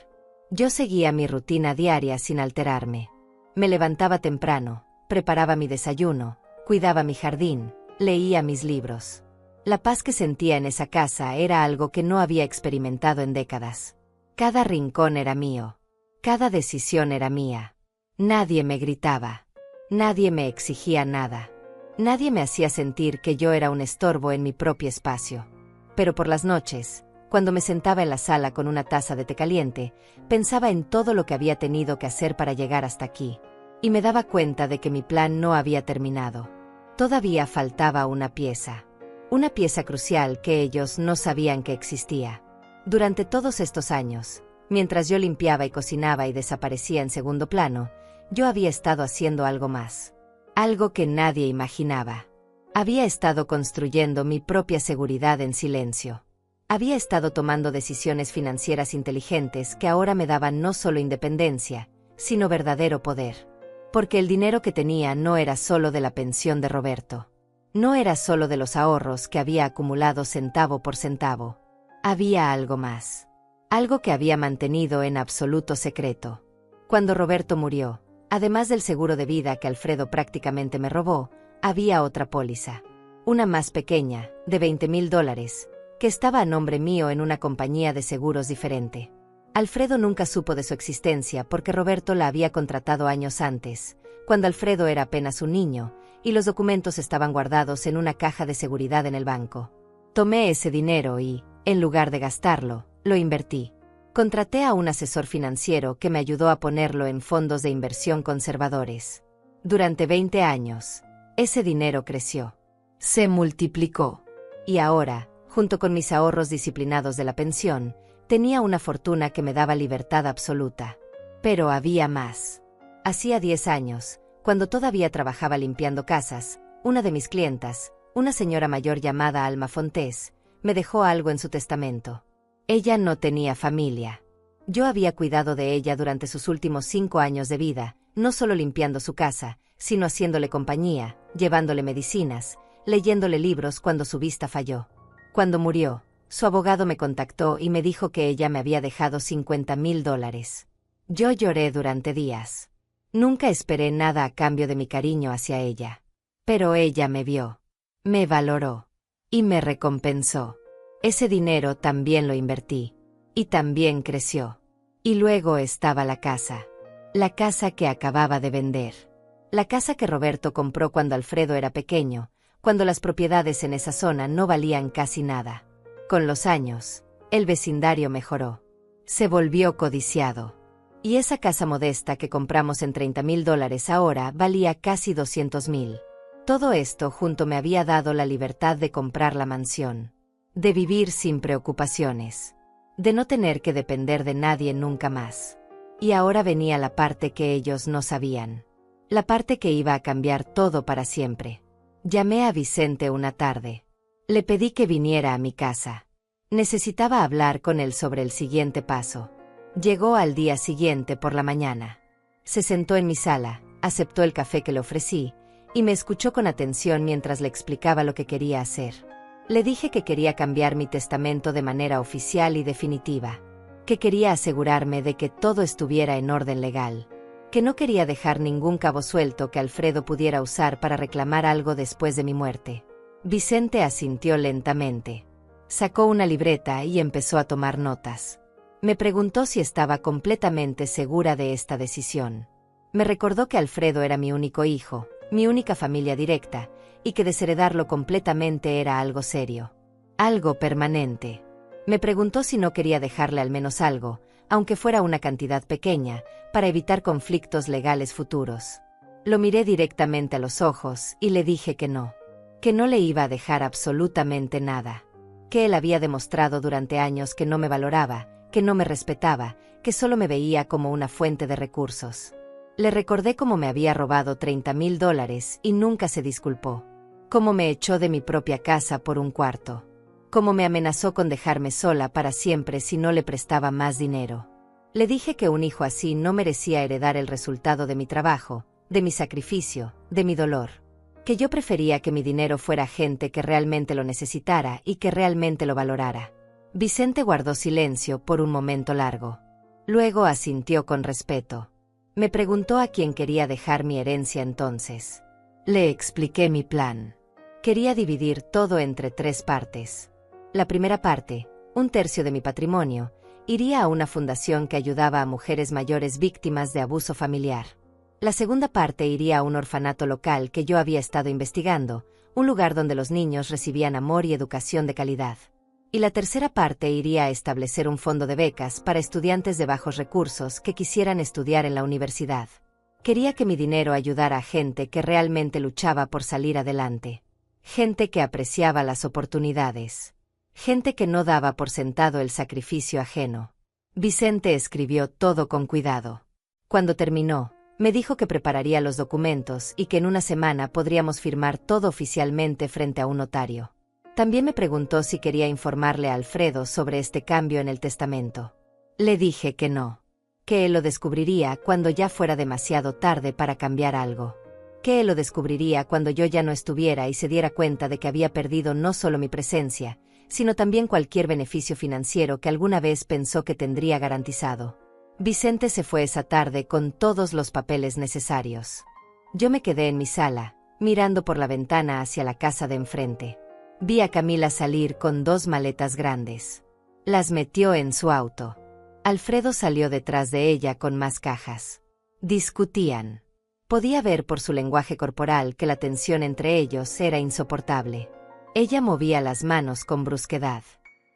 Yo seguía mi rutina diaria sin alterarme. Me levantaba temprano, preparaba mi desayuno, cuidaba mi jardín, leía mis libros. La paz que sentía en esa casa era algo que no había experimentado en décadas. Cada rincón era mío. Cada decisión era mía. Nadie me gritaba. Nadie me exigía nada. Nadie me hacía sentir que yo era un estorbo en mi propio espacio. Pero por las noches, cuando me sentaba en la sala con una taza de té caliente, pensaba en todo lo que había tenido que hacer para llegar hasta aquí. Y me daba cuenta de que mi plan no había terminado. Todavía faltaba una pieza. Una pieza crucial que ellos no sabían que existía. Durante todos estos años, mientras yo limpiaba y cocinaba y desaparecía en segundo plano, yo había estado haciendo algo más. Algo que nadie imaginaba. Había estado construyendo mi propia seguridad en silencio. Había estado tomando decisiones financieras inteligentes que ahora me daban no solo independencia, sino verdadero poder. Porque el dinero que tenía no era solo de la pensión de Roberto. No era solo de los ahorros que había acumulado centavo por centavo. Había algo más. Algo que había mantenido en absoluto secreto. Cuando Roberto murió, además del seguro de vida que Alfredo prácticamente me robó, había otra póliza. Una más pequeña, de $20,000, que estaba a nombre mío en una compañía de seguros diferente. Alfredo nunca supo de su existencia porque Roberto la había contratado años antes, cuando Alfredo era apenas un niño, y los documentos estaban guardados en una caja de seguridad en el banco. Tomé ese dinero y, en lugar de gastarlo, lo invertí. Contraté a un asesor financiero que me ayudó a ponerlo en fondos de inversión conservadores. Durante 20 años, ese dinero creció. Se multiplicó. Y ahora, junto con mis ahorros disciplinados de la pensión, tenía una fortuna que me daba libertad absoluta. Pero había más. Hacía 10 años, cuando todavía trabajaba limpiando casas, una de mis clientas, una señora mayor llamada Alma Fontés, me dejó algo en su testamento. Ella no tenía familia. Yo había cuidado de ella durante sus últimos 5 años de vida, no solo limpiando su casa, sino haciéndole compañía, llevándole medicinas, leyéndole libros cuando su vista falló. Cuando murió, su abogado me contactó y me dijo que ella me había dejado $50,000. Yo lloré durante días. Nunca esperé nada a cambio de mi cariño hacia ella. Pero ella me vio, me valoró y me recompensó. Ese dinero también lo invertí. Y también creció. Y luego estaba la casa que acababa de vender. La casa que Roberto compró cuando Alfredo era pequeño, cuando las propiedades en esa zona no valían casi nada. Con los años, el vecindario mejoró. Se volvió codiciado. Y esa casa modesta que compramos en $30,000 ahora valía casi $200,000. Todo esto junto me había dado la libertad de comprar la mansión. De vivir sin preocupaciones. De no tener que depender de nadie nunca más. Y ahora venía la parte que ellos no sabían. La parte que iba a cambiar todo para siempre. Llamé a Vicente una tarde. Le pedí que viniera a mi casa. Necesitaba hablar con él sobre el siguiente paso. Llegó al día siguiente por la mañana. Se sentó en mi sala, aceptó el café que le ofrecí, y me escuchó con atención mientras le explicaba lo que quería hacer. Le dije que quería cambiar mi testamento de manera oficial y definitiva, que quería asegurarme de que todo estuviera en orden legal, que no quería dejar ningún cabo suelto que Alfredo pudiera usar para reclamar algo después de mi muerte. Vicente asintió lentamente. Sacó una libreta y empezó a tomar notas. Me preguntó si estaba completamente segura de esta decisión. Me recordó que Alfredo era mi único hijo, mi única familia directa, y que desheredarlo completamente era algo serio. Algo permanente. Me preguntó si no quería dejarle al menos algo, aunque fuera una cantidad pequeña, para evitar conflictos legales futuros. Lo miré directamente a los ojos y le dije que no le iba a dejar absolutamente nada. Que él había demostrado durante años que no me valoraba, que no me respetaba, que solo me veía como una fuente de recursos. Le recordé cómo me había robado $30,000 y nunca se disculpó. Cómo me echó de mi propia casa por un cuarto. Cómo me amenazó con dejarme sola para siempre si no le prestaba más dinero. Le dije que un hijo así no merecía heredar el resultado de mi trabajo, de mi sacrificio, de mi dolor. Que yo prefería que mi dinero fuera gente que realmente lo necesitara y que realmente lo valorara. Vicente guardó silencio por un momento largo. Luego asintió con respeto. Me preguntó a quién quería dejar mi herencia entonces. Le expliqué mi plan. Quería dividir todo entre 3 partes. La primera parte, 1/3 de mi patrimonio, iría a una fundación que ayudaba a mujeres mayores víctimas de abuso familiar. La segunda parte iría a un orfanato local que yo había estado investigando, un lugar donde los niños recibían amor y educación de calidad. Y la tercera parte iría a establecer un fondo de becas para estudiantes de bajos recursos que quisieran estudiar en la universidad. Quería que mi dinero ayudara a gente que realmente luchaba por salir adelante. Gente que apreciaba las oportunidades. Gente que no daba por sentado el sacrificio ajeno. Vicente escribió todo con cuidado. Cuando terminó, me dijo que prepararía los documentos y que en una semana podríamos firmar todo oficialmente frente a un notario. También me preguntó si quería informarle a Alfredo sobre este cambio en el testamento. Le dije que no. Que él lo descubriría cuando ya fuera demasiado tarde para cambiar algo. Que él lo descubriría cuando yo ya no estuviera y se diera cuenta de que había perdido no solo mi presencia, sino también cualquier beneficio financiero que alguna vez pensó que tendría garantizado. Vicente se fue esa tarde con todos los papeles necesarios. Yo me quedé en mi sala, mirando por la ventana hacia la casa de enfrente. Vi a Camila salir con 2 maletas grandes. Las metió en su auto. Alfredo salió detrás de ella con más cajas. Discutían. Podía ver por su lenguaje corporal que la tensión entre ellos era insoportable. Ella movía las manos con brusquedad.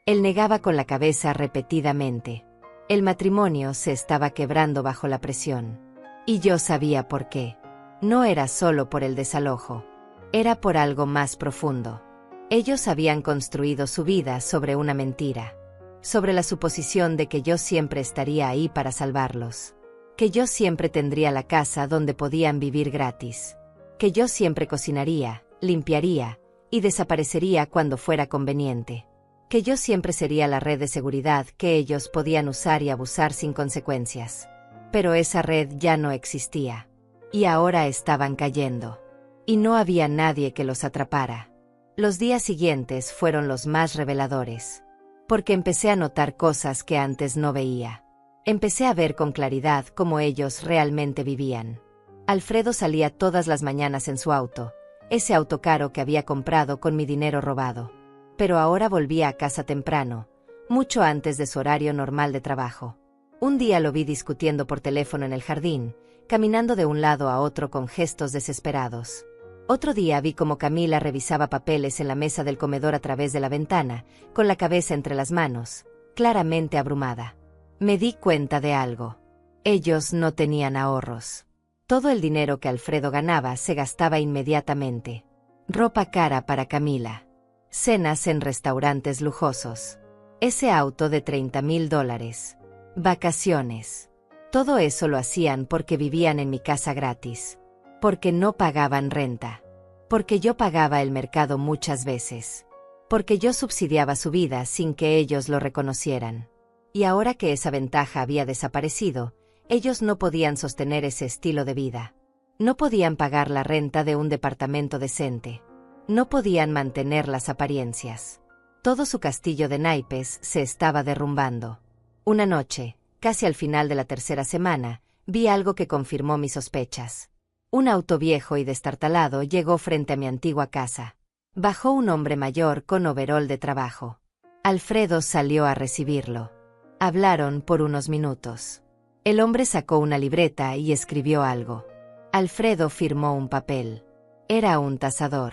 Él negaba con la cabeza repetidamente. El matrimonio se estaba quebrando bajo la presión. Y yo sabía por qué. No era solo por el desalojo. Era por algo más profundo. Ellos habían construido su vida sobre una mentira. Sobre la suposición de que yo siempre estaría ahí para salvarlos. Que yo siempre tendría la casa donde podían vivir gratis. Que yo siempre cocinaría, limpiaría y desaparecería cuando fuera conveniente. que yo siempre sería la red de seguridad que ellos podían usar y abusar sin consecuencias. Pero esa red ya no existía. Y ahora estaban cayendo. Y no había nadie que los atrapara. Los días siguientes fueron los más reveladores. Porque empecé a notar cosas que antes no veía. Empecé a ver con claridad cómo ellos realmente vivían. Alfredo salía todas las mañanas en su auto, ese auto caro que había comprado con mi dinero robado. Pero ahora volvía a casa temprano, mucho antes de su horario normal de trabajo. Un día lo vi discutiendo por teléfono en el jardín, caminando de un lado a otro con gestos desesperados. Otro día vi cómo Camila revisaba papeles en la mesa del comedor a través de la ventana, con la cabeza entre las manos, claramente abrumada. Me di cuenta de algo. Ellos no tenían ahorros. Todo el dinero que Alfredo ganaba se gastaba inmediatamente. Ropa cara para Camila. Cenas en restaurantes lujosos. Ese auto de $30,000. Vacaciones. Todo eso lo hacían porque vivían en mi casa gratis. Porque no pagaban renta. Porque yo pagaba el mercado muchas veces. Porque yo subsidiaba su vida sin que ellos lo reconocieran. Y ahora que esa ventaja había desaparecido, ellos no podían sostener ese estilo de vida. No podían pagar la renta de un departamento decente. No podían mantener las apariencias. Todo su castillo de naipes se estaba derrumbando. Una noche, casi al final de la tercera semana, vi algo que confirmó mis sospechas. Un auto viejo y destartalado llegó frente a mi antigua casa. Bajó un hombre mayor con overol de trabajo. Alfredo salió a recibirlo. Hablaron por unos minutos. El hombre sacó una libreta y escribió algo. Alfredo firmó un papel. Era un tasador.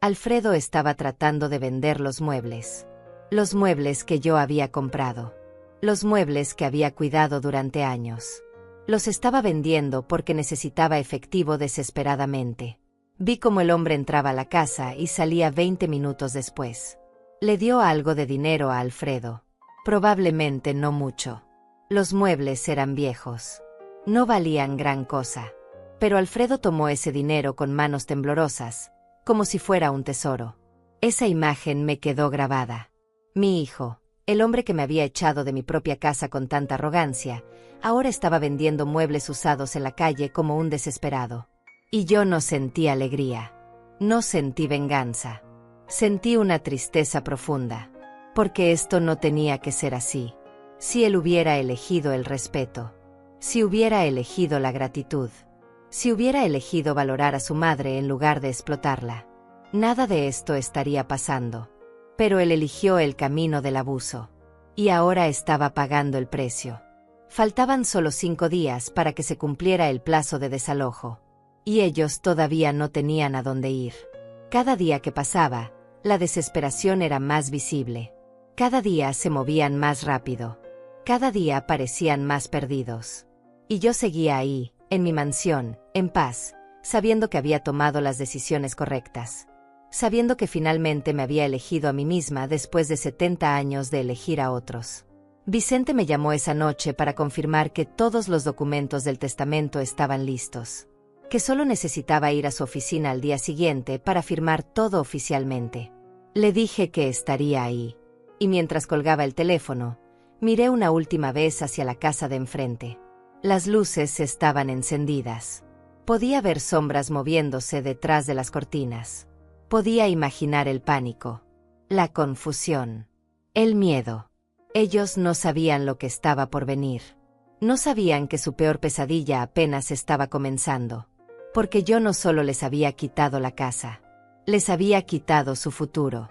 Alfredo estaba tratando de vender los muebles. Los muebles que yo había comprado. Los muebles que había cuidado durante años. Los estaba vendiendo porque necesitaba efectivo desesperadamente. Vi cómo el hombre entraba a la casa y salía 20 minutos después. Le dio algo de dinero a Alfredo. Probablemente no mucho. Los muebles eran viejos. No valían gran cosa. Pero Alfredo tomó ese dinero con manos temblorosas, como si fuera un tesoro. Esa imagen me quedó grabada. Mi hijo, el hombre que me había echado de mi propia casa con tanta arrogancia, ahora estaba vendiendo muebles usados en la calle como un desesperado. Y yo no sentí alegría. No sentí venganza. Sentí una tristeza profunda. Porque esto no tenía que ser así. Si él hubiera elegido el respeto. Si hubiera elegido la gratitud. Si hubiera elegido valorar a su madre en lugar de explotarla. Nada de esto estaría pasando. Pero él eligió el camino del abuso. Y ahora estaba pagando el precio. Faltaban solo 5 días para que se cumpliera el plazo de desalojo. Y ellos todavía no tenían a dónde ir. Cada día que pasaba, la desesperación era más visible. Cada día se movían más rápido. Cada día parecían más perdidos. Y yo seguía ahí, en mi mansión, en paz, sabiendo que había tomado las decisiones correctas. Sabiendo que finalmente me había elegido a mí misma después de 70 años de elegir a otros. Vicente me llamó esa noche para confirmar que todos los documentos del testamento estaban listos. Que solo necesitaba ir a su oficina al día siguiente para firmar todo oficialmente. Le dije que estaría ahí. Y mientras colgaba el teléfono, miré una última vez hacia la casa de enfrente. Las luces estaban encendidas. Podía ver sombras moviéndose detrás de las cortinas. Podía imaginar el pánico, la confusión, el miedo. Ellos no sabían lo que estaba por venir. No sabían que su peor pesadilla apenas estaba comenzando. Porque yo no solo les había quitado la casa, les había quitado su futuro.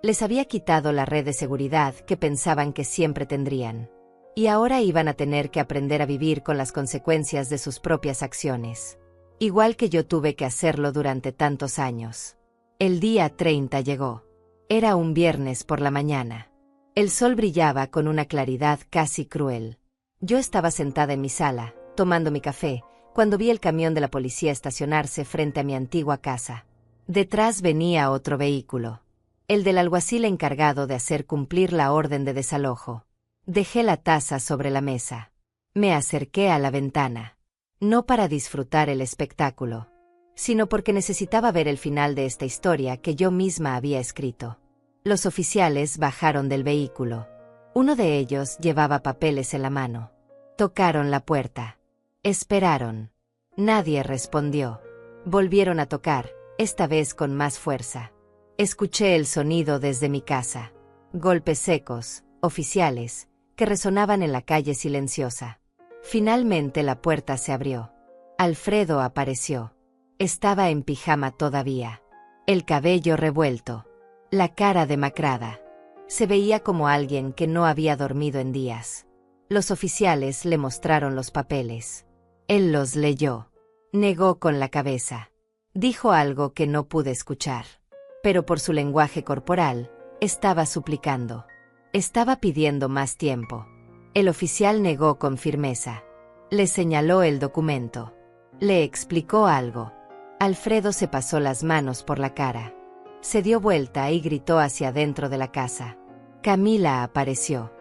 Les había quitado la red de seguridad que pensaban que siempre tendrían. Y ahora iban a tener que aprender a vivir con las consecuencias de sus propias acciones. Igual que yo tuve que hacerlo durante tantos años. El día 30 llegó. Era un viernes por la mañana. El sol brillaba con una claridad casi cruel. Yo estaba sentada en mi sala, tomando mi café, cuando vi el camión de la policía estacionarse frente a mi antigua casa. Detrás venía otro vehículo. El del alguacil encargado de hacer cumplir la orden de desalojo. Dejé la taza sobre la mesa. Me acerqué a la ventana. No para disfrutar el espectáculo, sino porque necesitaba ver el final de esta historia que yo misma había escrito. Los oficiales bajaron del vehículo. Uno de ellos llevaba papeles en la mano. Tocaron la puerta. Esperaron. Nadie respondió. Volvieron a tocar, esta vez con más fuerza. Escuché el sonido desde mi casa. Golpes secos, oficiales, que resonaban en la calle silenciosa. Finalmente la puerta se abrió. Alfredo apareció. Estaba en pijama todavía. El cabello revuelto. La cara demacrada. Se veía como alguien que no había dormido en días. Los oficiales le mostraron los papeles. Él los leyó. Negó con la cabeza. Dijo algo que no pude escuchar. Pero por su lenguaje corporal, estaba suplicando. Estaba pidiendo más tiempo. El oficial negó con firmeza. Le señaló el documento. Le explicó algo. Alfredo se pasó las manos por la cara. Se dio vuelta y gritó hacia adentro de la casa. Camila apareció.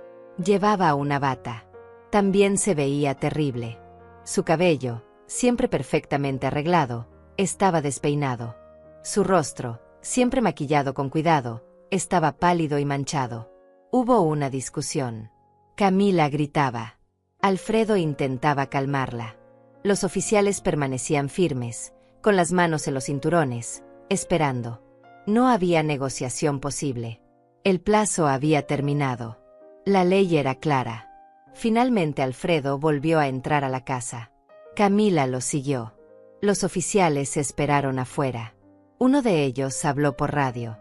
Llevaba una bata. También se veía terrible. Su cabello, siempre perfectamente arreglado, estaba despeinado. Su rostro, siempre maquillado con cuidado, estaba pálido y manchado. Hubo una discusión. Camila gritaba. Alfredo intentaba calmarla. Los oficiales permanecían firmes, con las manos en los cinturones, esperando. No había negociación posible. El plazo había terminado. La ley era clara. Finalmente Alfredo volvió a entrar a la casa. Camila lo siguió. Los oficiales esperaron afuera. Uno de ellos habló por radio.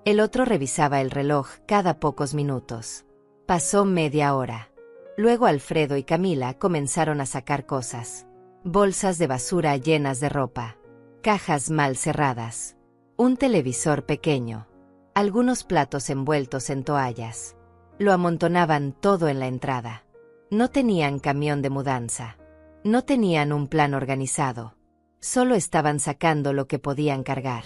El otro revisaba el reloj cada pocos minutos. Pasó media hora. Luego Alfredo y Camila comenzaron a sacar cosas. Bolsas de basura llenas de ropa. Cajas mal cerradas. Un televisor pequeño. Algunos platos envueltos en toallas. Lo amontonaban todo en la entrada. No tenían camión de mudanza. No tenían un plan organizado. Solo estaban sacando lo que podían cargar.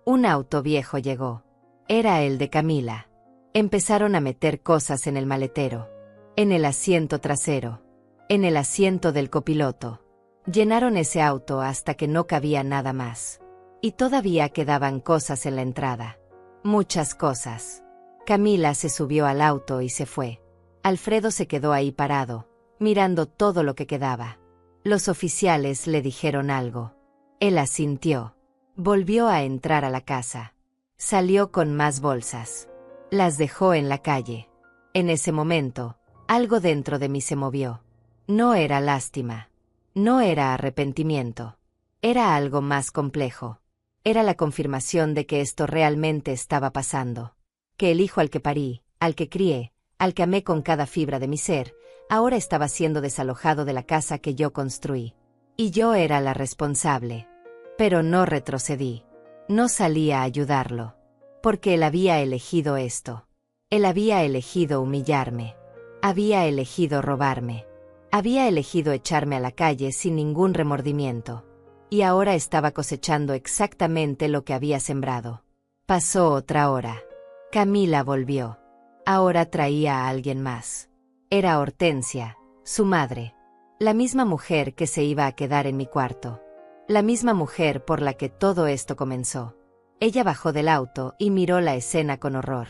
Un auto viejo llegó. Era el de Camila. Empezaron a meter cosas en el maletero. En el asiento trasero. En el asiento del copiloto. Llenaron ese auto hasta que no cabía nada más. Y todavía quedaban cosas en la entrada. Muchas cosas. Camila se subió al auto y se fue. Alfredo se quedó ahí parado, mirando todo lo que quedaba. Los oficiales le dijeron algo. Él asintió. Volvió a entrar a la casa. Salió con más bolsas. Las dejó en la calle. En ese momento, algo dentro de mí se movió. No era lástima. No era arrepentimiento. Era algo más complejo. Era la confirmación de que esto realmente estaba pasando. Que el hijo al que parí, al que crié, al que amé con cada fibra de mi ser, ahora estaba siendo desalojado de la casa que yo construí. Y yo era la responsable. Pero no retrocedí. No salí a ayudarlo. Porque él había elegido esto. Él había elegido humillarme. Había elegido robarme. Había elegido echarme a la calle sin ningún remordimiento. Y ahora estaba cosechando exactamente lo que había sembrado. Pasó otra hora. Camila volvió. Ahora traía a alguien más. Era Hortensia, su madre. La misma mujer que se iba a quedar en mi cuarto. La misma mujer por la que todo esto comenzó. Ella bajó del auto y miró la escena con horror.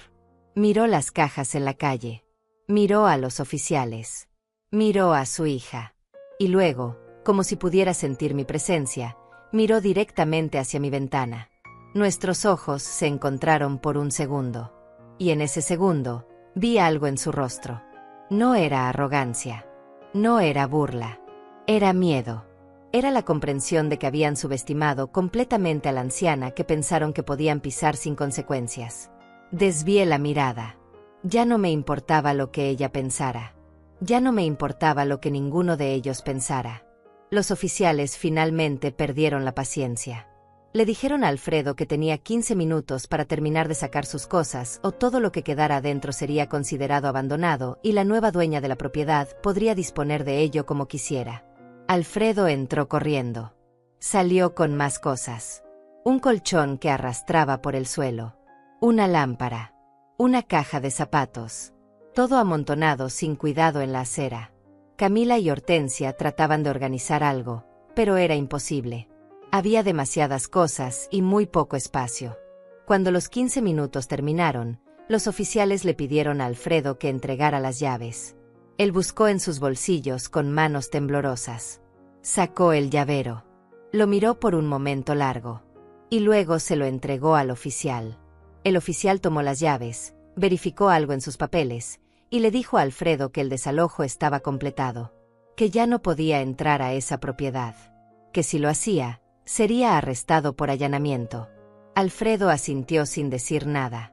Miró las cajas en la calle. Miró a los oficiales. Miró a su hija. Y luego, como si pudiera sentir mi presencia, miró directamente hacia mi ventana. Nuestros ojos se encontraron por un segundo. Y en ese segundo, vi algo en su rostro. No era arrogancia. No era burla. Era miedo. Era la comprensión de que habían subestimado completamente a la anciana que pensaron que podían pisar sin consecuencias. Desvié la mirada. Ya no me importaba lo que ella pensara. Ya no me importaba lo que ninguno de ellos pensara. Los oficiales finalmente perdieron la paciencia. Le dijeron a Alfredo que tenía 15 minutos para terminar de sacar sus cosas o todo lo que quedara adentro sería considerado abandonado y la nueva dueña de la propiedad podría disponer de ello como quisiera. Alfredo entró corriendo. Salió con más cosas. Un colchón que arrastraba por el suelo. Una lámpara. Una caja de zapatos. Todo amontonado sin cuidado en la acera. Camila y Hortensia trataban de organizar algo, pero era imposible. Había demasiadas cosas y muy poco espacio. Cuando los 15 minutos terminaron, Los oficiales le pidieron a Alfredo que entregara las llaves. Él buscó en sus bolsillos con manos temblorosas. Sacó el llavero. Lo miró por un momento largo. Y luego se lo entregó al oficial. El oficial tomó las llaves, verificó algo en sus papeles, y le dijo a Alfredo que el desalojo estaba completado, que ya no podía entrar a esa propiedad, que si lo hacía, sería arrestado por allanamiento. Alfredo asintió sin decir nada.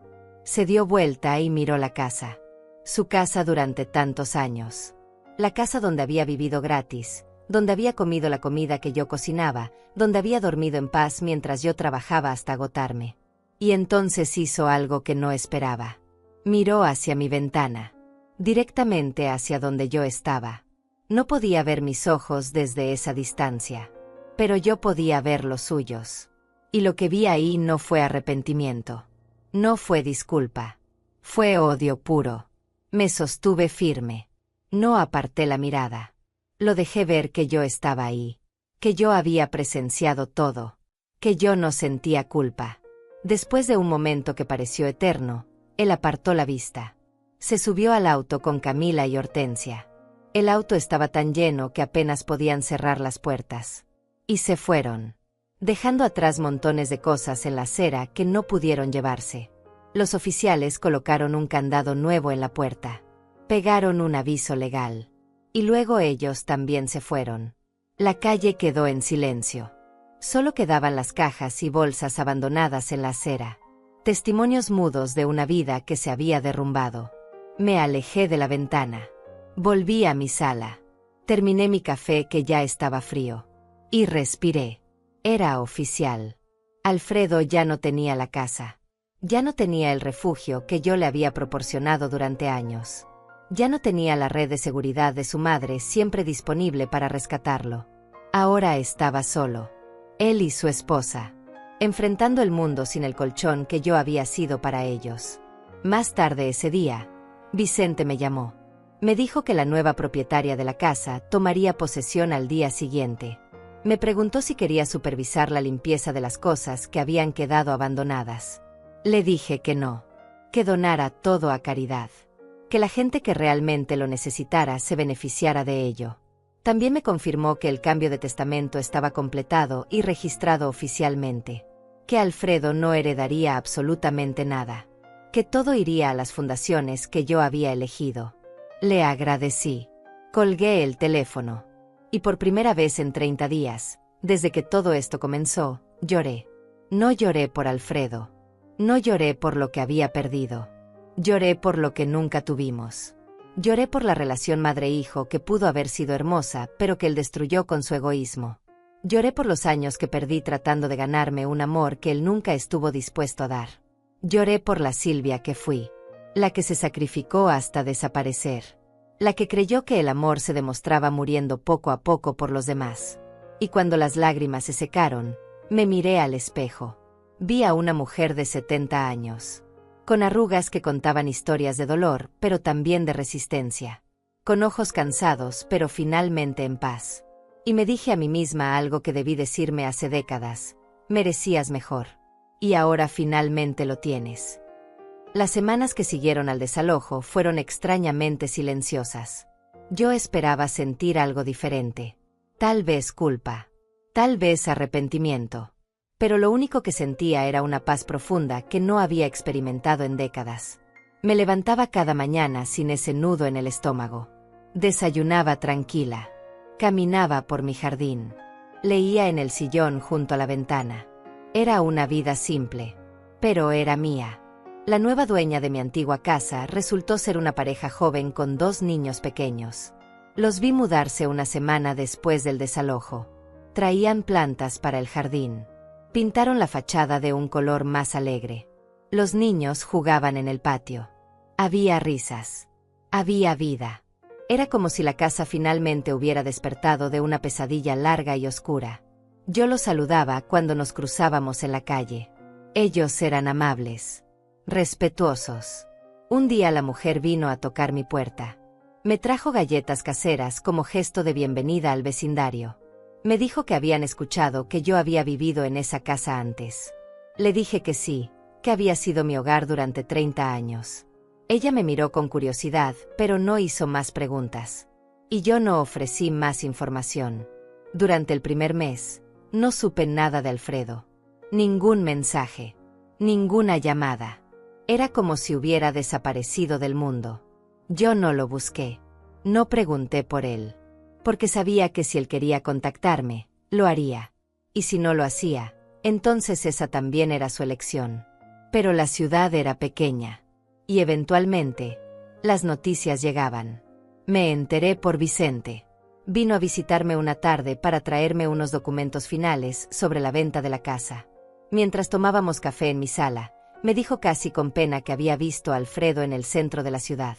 Se dio vuelta y miró la casa. Su casa durante tantos años. La casa donde había vivido gratis, donde había comido la comida que yo cocinaba, donde había dormido en paz mientras yo trabajaba hasta agotarme. Y entonces hizo algo que no esperaba. Miró hacia mi ventana, directamente hacia donde yo estaba. No podía ver mis ojos desde esa distancia, pero yo podía ver los suyos. Y lo que vi ahí no fue arrepentimiento. No fue disculpa. Fue odio puro. Me sostuve firme. No aparté la mirada. Lo dejé ver que yo estaba ahí, que yo había presenciado todo, que yo no sentía culpa. Después de un momento que pareció eterno, él apartó la vista. Se subió al auto con Camila y Hortensia. El auto estaba tan lleno que apenas podían cerrar las puertas. Y se fueron, dejando atrás montones de cosas en la acera que no pudieron llevarse. Los oficiales colocaron un candado nuevo en la puerta. Pegaron un aviso legal. Y luego ellos también se fueron. La calle quedó en silencio. Solo quedaban las cajas y bolsas abandonadas en la acera. Testimonios mudos de una vida que se había derrumbado. Me alejé de la ventana. Volví a mi sala. Terminé mi café que ya estaba frío. Y respiré. Era oficial. Alfredo ya no tenía la casa. Ya no tenía el refugio que yo le había proporcionado durante años. Ya no tenía la red de seguridad de su madre siempre disponible para rescatarlo. Ahora estaba solo. Él y su esposa, enfrentando el mundo sin el colchón que yo había sido para ellos. Más tarde ese día, Vicente me llamó. Me dijo que la nueva propietaria de la casa tomaría posesión al día siguiente. Me preguntó si quería supervisar la limpieza de las cosas que habían quedado abandonadas. Le dije que no, que donara todo a caridad, que la gente que realmente lo necesitara se beneficiara de ello. También me confirmó que el cambio de testamento estaba completado y registrado oficialmente, que Alfredo no heredaría absolutamente nada, que todo iría a las fundaciones que yo había elegido. Le agradecí. Colgué el teléfono. Y por primera vez en 30 días, desde que todo esto comenzó, lloré. No lloré por Alfredo. No lloré por lo que había perdido. Lloré por lo que nunca tuvimos. Lloré por la relación madre-hijo que pudo haber sido hermosa, pero que él destruyó con su egoísmo. Lloré por los años que perdí tratando de ganarme un amor que él nunca estuvo dispuesto a dar. Lloré por la Silvia que fui, la que se sacrificó hasta desaparecer, la que creyó que el amor se demostraba muriendo poco a poco por los demás. Y cuando las lágrimas se secaron, me miré al espejo. Vi a una mujer de 70 años. Con arrugas que contaban historias de dolor, pero también de resistencia. Con ojos cansados, pero finalmente en paz. Y me dije a mí misma algo que debí decirme hace décadas. Merecías mejor. Y ahora finalmente lo tienes. Las semanas que siguieron al desalojo fueron extrañamente silenciosas. Yo esperaba sentir algo diferente. Tal vez culpa. Tal vez arrepentimiento. Pero lo único que sentía era una paz profunda que no había experimentado en décadas. Me levantaba cada mañana sin ese nudo en el estómago. Desayunaba tranquila. Caminaba por mi jardín. Leía en el sillón junto a la ventana. Era una vida simple, pero era mía. La nueva dueña de mi antigua casa resultó ser una pareja joven con 2 niños pequeños. Los vi mudarse una semana después del desalojo. Traían plantas para el jardín. Pintaron la fachada de un color más alegre. Los niños jugaban en el patio. Había risas. Había vida. Era como si la casa finalmente hubiera despertado de una pesadilla larga y oscura. Yo los saludaba cuando nos cruzábamos en la calle. Ellos eran amables, respetuosos. Un día la mujer vino a tocar mi puerta. Me trajo galletas caseras como gesto de bienvenida al vecindario. Me dijo que habían escuchado que yo había vivido en esa casa antes. Le dije que sí, que había sido mi hogar durante 30 años. Ella me miró con curiosidad, pero no hizo más preguntas. Y yo no ofrecí más información. Durante el primer mes, no supe nada de Alfredo. Ningún mensaje. Ninguna llamada. Era como si hubiera desaparecido del mundo. Yo no lo busqué. No pregunté por él. Porque sabía que si él quería contactarme, lo haría. Y si no lo hacía, entonces esa también era su elección. Pero la ciudad era pequeña. Y eventualmente, las noticias llegaban. Me enteré por Vicente. Vino a visitarme una tarde para traerme unos documentos finales sobre la venta de la casa. Mientras tomábamos café en mi sala, me dijo casi con pena que había visto a Alfredo en el centro de la ciudad.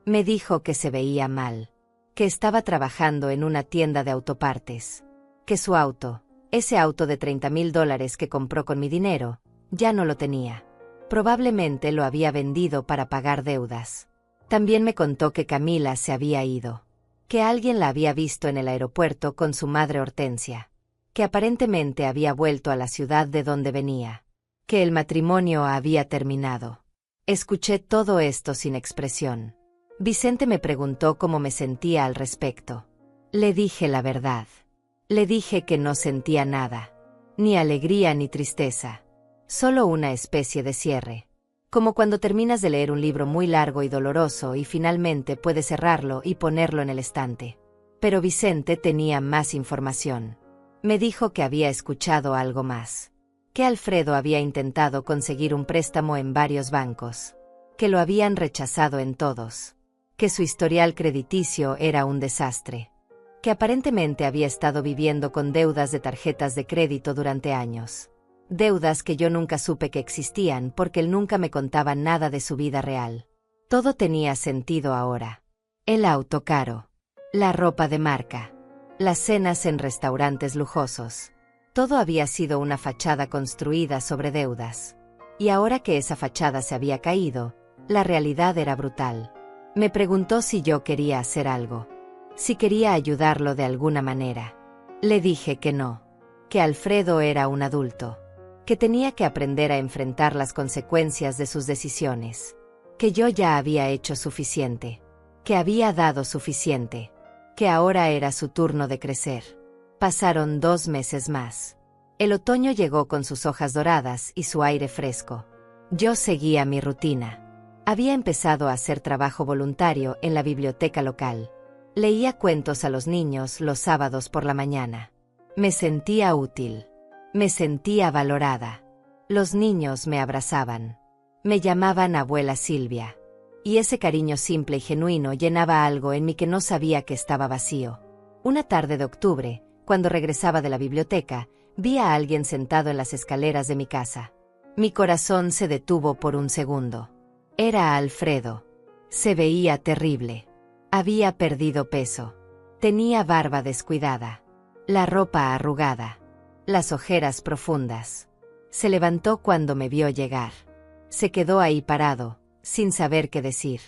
Me dijo que se veía mal, que estaba trabajando en una tienda de autopartes, que su auto, ese auto de $30,000 que compró con mi dinero, ya no lo tenía. Probablemente lo había vendido para pagar deudas. También me contó que Camila se había ido, que alguien la había visto en el aeropuerto con su madre Hortensia, que aparentemente había vuelto a la ciudad de donde venía, que el matrimonio había terminado. Escuché todo esto sin expresión. Vicente me preguntó cómo me sentía al respecto. Le dije la verdad. Le dije que no sentía nada, ni alegría ni tristeza, solo una especie de cierre. Como cuando terminas de leer un libro muy largo y doloroso y finalmente puedes cerrarlo y ponerlo en el estante. Pero Vicente tenía más información. Me dijo que había escuchado algo más. Que Alfredo había intentado conseguir un préstamo en varios bancos. Que lo habían rechazado en todos. Que su historial crediticio era un desastre. Que aparentemente había estado viviendo con deudas de tarjetas de crédito durante años. Deudas que yo nunca supe que existían porque él nunca me contaba nada de su vida real. Todo tenía sentido ahora. El auto caro. La ropa de marca. Las cenas en restaurantes lujosos. Todo había sido una fachada construida sobre deudas. Y ahora que esa fachada se había caído, la realidad era brutal. Me preguntó si yo quería hacer algo. Si quería ayudarlo de alguna manera. Le dije que no. Que Alfredo era un adulto. Que tenía que aprender a enfrentar las consecuencias de sus decisiones. Que yo ya había hecho suficiente. Que había dado suficiente. Que ahora era su turno de crecer. Pasaron 2 meses más. El otoño llegó con sus hojas doradas y su aire fresco. Yo seguía mi rutina. Había empezado a hacer trabajo voluntario en la biblioteca local. Leía cuentos a los niños los sábados por la mañana. Me sentía útil. Me sentía valorada. Los niños me abrazaban. Me llamaban abuela Silvia. Y ese cariño simple y genuino llenaba algo en mí que no sabía que estaba vacío. Una tarde de octubre, cuando regresaba de la biblioteca, vi a alguien sentado en las escaleras de mi casa. Mi corazón se detuvo por un segundo. Era Alfredo. Se veía terrible. Había perdido peso. Tenía barba descuidada. La ropa arrugada. Las ojeras profundas. Se levantó cuando me vio llegar. Se quedó ahí parado, sin saber qué decir.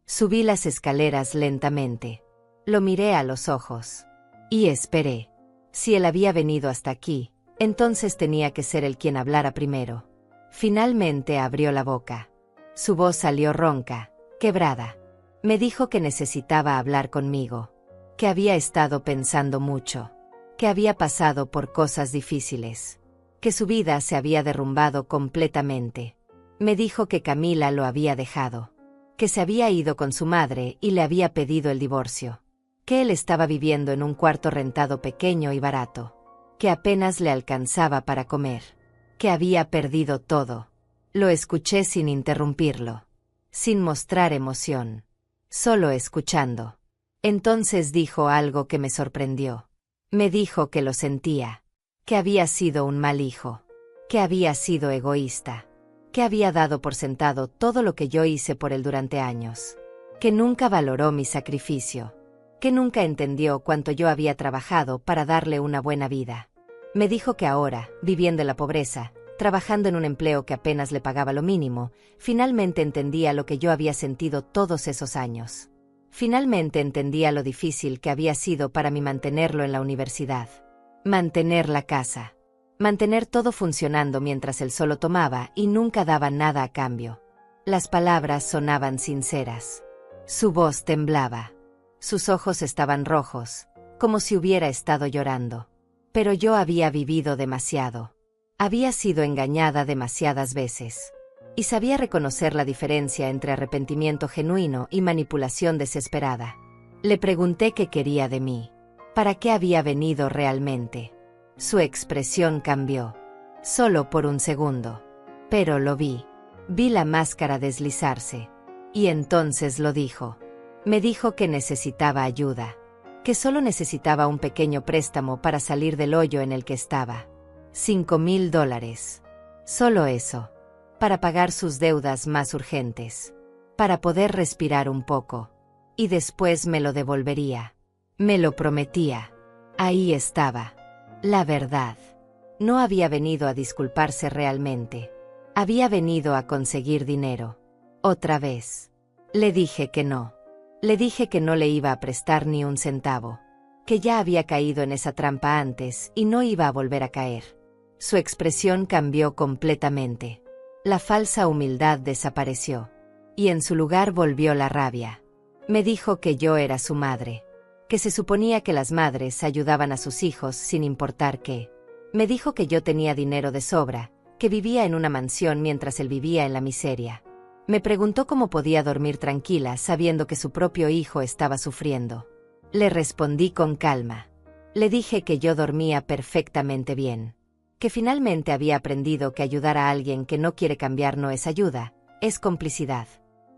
Subí las escaleras lentamente. Lo miré a los ojos. Y esperé. Si él había venido hasta aquí, entonces tenía que ser él quien hablara primero. Finalmente abrió la boca. Su voz salió ronca, quebrada. Me dijo que necesitaba hablar conmigo. Que había estado pensando mucho. Que había pasado por cosas difíciles. Que su vida se había derrumbado completamente. Me dijo que Camila lo había dejado. Que se había ido con su madre y le había pedido el divorcio. Que él estaba viviendo en un cuarto rentado pequeño y barato. Que apenas le alcanzaba para comer. Que había perdido todo. Lo escuché sin interrumpirlo. Sin mostrar emoción. Solo escuchando. Entonces dijo algo que me sorprendió. Me dijo que lo sentía. Que había sido un mal hijo. Que había sido egoísta. Que había dado por sentado todo lo que yo hice por él durante años. Que nunca valoró mi sacrificio. Que nunca entendió cuánto yo había trabajado para darle una buena vida. Me dijo que ahora, viviendo en la pobreza, trabajando en un empleo que apenas le pagaba lo mínimo, finalmente entendía lo que yo había sentido todos esos años. Finalmente entendía lo difícil que había sido para mí mantenerlo en la universidad. Mantener la casa. Mantener todo funcionando mientras él solo tomaba y nunca daba nada a cambio. Las palabras sonaban sinceras. Su voz temblaba. Sus ojos estaban rojos, como si hubiera estado llorando. Pero yo había vivido demasiado. Había sido engañada demasiadas veces. Y sabía reconocer la diferencia entre arrepentimiento genuino y manipulación desesperada. Le pregunté qué quería de mí. ¿Para qué había venido realmente? Su expresión cambió. Solo por un segundo. Pero lo vi. Vi la máscara deslizarse. Y entonces lo dijo. Me dijo que necesitaba ayuda. Que solo necesitaba un pequeño préstamo para salir del hoyo en el que estaba. $5,000. Solo eso. Para pagar sus deudas más urgentes. Para poder respirar un poco. Y después me lo devolvería. Me lo prometía. Ahí estaba. La verdad. No había venido a disculparse realmente. Había venido a conseguir dinero. Otra vez. Le dije que no. Le dije que no le iba a prestar ni un centavo. Que ya había caído en esa trampa antes y no iba a volver a caer. Su expresión cambió completamente. La falsa humildad desapareció. Y en su lugar volvió la rabia. Me dijo que yo era su madre. Que se suponía que las madres ayudaban a sus hijos sin importar qué. Me dijo que yo tenía dinero de sobra, que vivía en una mansión mientras él vivía en la miseria. Me preguntó cómo podía dormir tranquila sabiendo que su propio hijo estaba sufriendo. Le respondí con calma. Le dije que yo dormía perfectamente bien. Que finalmente había aprendido que ayudar a alguien que no quiere cambiar no es ayuda, es complicidad.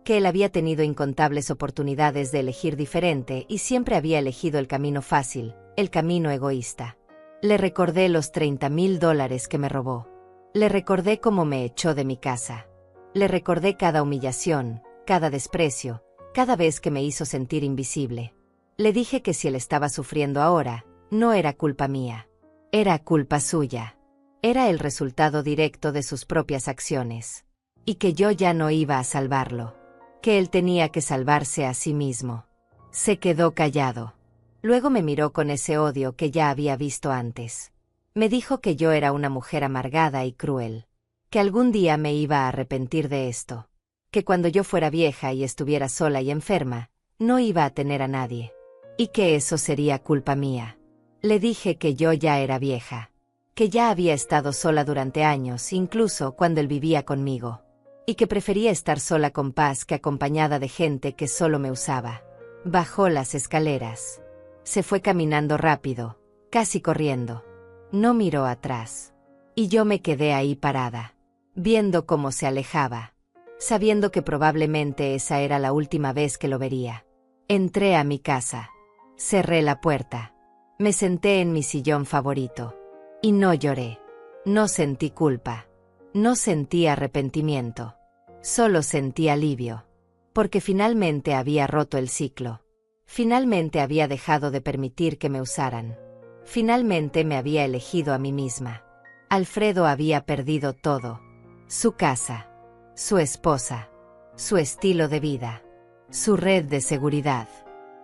Que él había tenido incontables oportunidades de elegir diferente y siempre había elegido el camino fácil, el camino egoísta. Le recordé los $30,000 que me robó. Le recordé cómo me echó de mi casa. Le recordé cada humillación, cada desprecio, cada vez que me hizo sentir invisible. Le dije que si él estaba sufriendo ahora, no era culpa mía. Era culpa suya. Era el resultado directo de sus propias acciones. Y que yo ya no iba a salvarlo. Que él tenía que salvarse a sí mismo. Se quedó callado. Luego me miró con ese odio que ya había visto antes. Me dijo que yo era una mujer amargada y cruel. Que algún día me iba a arrepentir de esto. Que cuando yo fuera vieja y estuviera sola y enferma, no iba a tener a nadie. Y que eso sería culpa mía. Le dije que yo ya era vieja. Que ya había estado sola durante años, incluso cuando él vivía conmigo. Y que prefería estar sola con paz que acompañada de gente que solo me usaba. Bajó las escaleras. Se fue caminando rápido, casi corriendo. No miró atrás. Y yo me quedé ahí parada, viendo cómo se alejaba, sabiendo que probablemente esa era la última vez que lo vería. Entré a mi casa. Cerré la puerta. Me senté en mi sillón favorito. Y no lloré. No sentí culpa. No sentí arrepentimiento. Solo sentí alivio. Porque finalmente había roto el ciclo. Finalmente había dejado de permitir que me usaran. Finalmente me había elegido a mí misma. Alfredo había perdido todo. Su casa. Su esposa. Su estilo de vida. Su red de seguridad.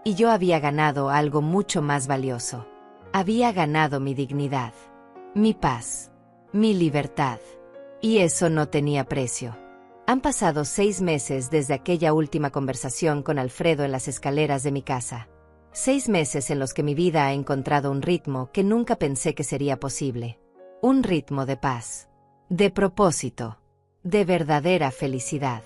Y yo había ganado algo mucho más valioso. Había ganado mi dignidad. Mi paz. Mi libertad. Y eso no tenía precio. Han pasado 6 meses desde aquella última conversación con Alfredo en las escaleras de mi casa. 6 meses en los que mi vida ha encontrado un ritmo que nunca pensé que sería posible. Un ritmo de paz. De propósito. De verdadera felicidad.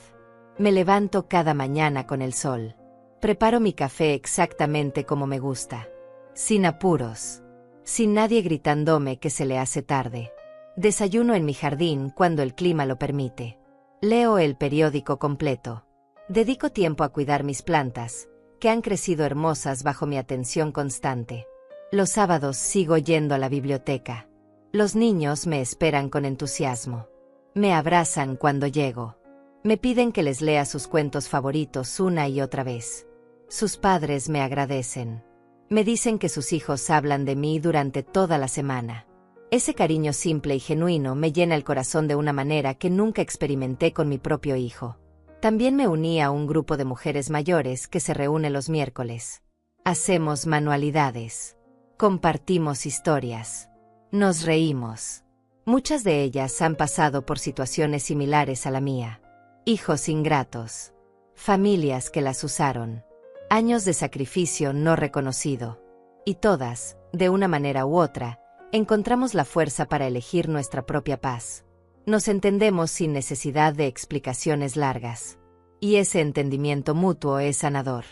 Me levanto cada mañana con el sol. Preparo mi café exactamente como me gusta. Sin apuros. Sin nadie gritándome que se le hace tarde. Desayuno en mi jardín cuando el clima lo permite. Leo el periódico completo. Dedico tiempo a cuidar mis plantas, que han crecido hermosas bajo mi atención constante. Los sábados sigo yendo a la biblioteca. Los niños me esperan con entusiasmo. Me abrazan cuando llego. Me piden que les lea sus cuentos favoritos una y otra vez. Sus padres me agradecen. Me dicen que sus hijos hablan de mí durante toda la semana. Ese cariño simple y genuino me llena el corazón de una manera que nunca experimenté con mi propio hijo. También me uní a un grupo de mujeres mayores que se reúne los miércoles. Hacemos manualidades. Compartimos historias. Nos reímos. Muchas de ellas han pasado por situaciones similares a la mía. Hijos ingratos. Familias que las usaron. Años de sacrificio no reconocido. Y todas, de una manera u otra, encontramos la fuerza para elegir nuestra propia paz. Nos entendemos sin necesidad de explicaciones largas. Y ese entendimiento mutuo es sanador.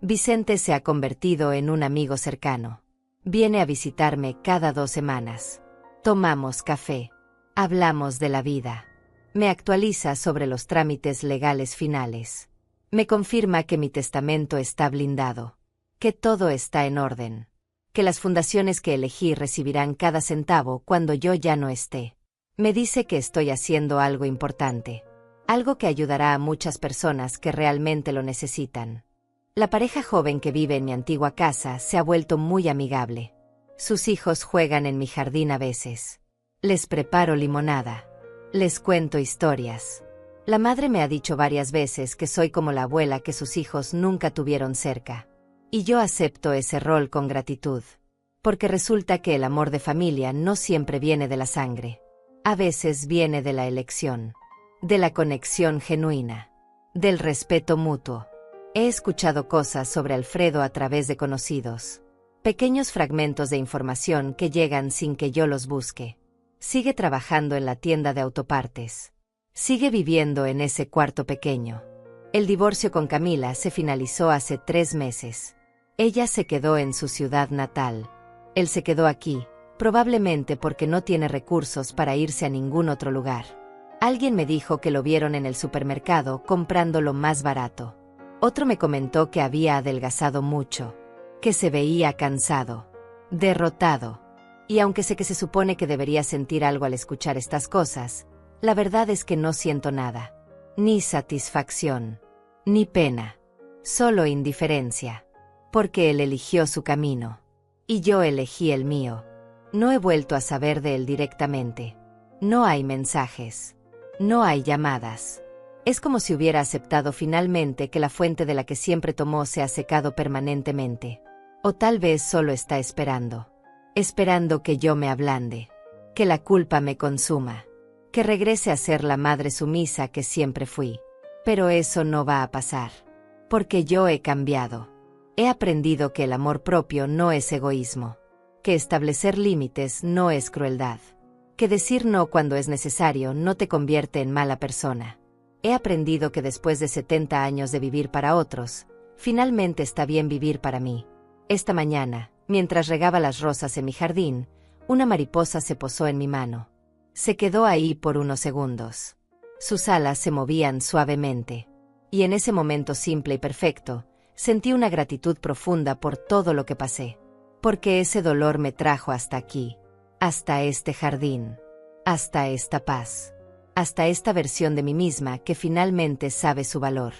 Vicente se ha convertido en un amigo cercano. Viene a visitarme cada 2 semanas. Tomamos café. Hablamos de la vida. Me actualiza sobre los trámites legales finales. Me confirma que mi testamento está blindado. Que todo está en orden. Que las fundaciones que elegí recibirán cada centavo cuando yo ya no esté. Me dice que estoy haciendo algo importante. Algo que ayudará a muchas personas que realmente lo necesitan. La pareja joven que vive en mi antigua casa se ha vuelto muy amigable. Sus hijos juegan en mi jardín a veces. Les preparo limonada. Les cuento historias. La madre me ha dicho varias veces que soy como la abuela que sus hijos nunca tuvieron cerca. Y yo acepto ese rol con gratitud. Porque resulta que el amor de familia no siempre viene de la sangre. A veces viene de la elección. De la conexión genuina. Del respeto mutuo. He escuchado cosas sobre Alfredo a través de conocidos. Pequeños fragmentos de información que llegan sin que yo los busque. Sigue trabajando en la tienda de autopartes. Sigue viviendo en ese cuarto pequeño. El divorcio con Camila se finalizó hace 3 meses. Ella se quedó en su ciudad natal. Él se quedó aquí, probablemente porque no tiene recursos para irse a ningún otro lugar. Alguien me dijo que lo vieron en el supermercado comprando lo más barato. Otro me comentó que había adelgazado mucho, que se veía cansado, derrotado. Y aunque sé que se supone que debería sentir algo al escuchar estas cosas, la verdad es que no siento nada. Ni satisfacción, ni pena. Solo indiferencia. Porque él eligió su camino. Y yo elegí el mío. No he vuelto a saber de él directamente. No hay mensajes. No hay llamadas. Es como si hubiera aceptado finalmente que la fuente de la que siempre tomó se ha secado permanentemente. O tal vez solo está esperando. Esperando que yo me ablande. Que la culpa me consuma. Que regrese a ser la madre sumisa que siempre fui. Pero eso no va a pasar. Porque yo he cambiado. He aprendido que el amor propio no es egoísmo. Que establecer límites no es crueldad. Que decir no cuando es necesario no te convierte en mala persona. He aprendido que después de 70 años de vivir para otros, finalmente está bien vivir para mí. Esta mañana, mientras regaba las rosas en mi jardín, una mariposa se posó en mi mano. Se quedó ahí por unos segundos. Sus alas se movían suavemente. Y en ese momento simple y perfecto, sentí una gratitud profunda por todo lo que pasé. Porque ese dolor me trajo hasta aquí. Hasta este jardín. Hasta esta paz. Hasta esta versión de mí misma que finalmente sabe su valor.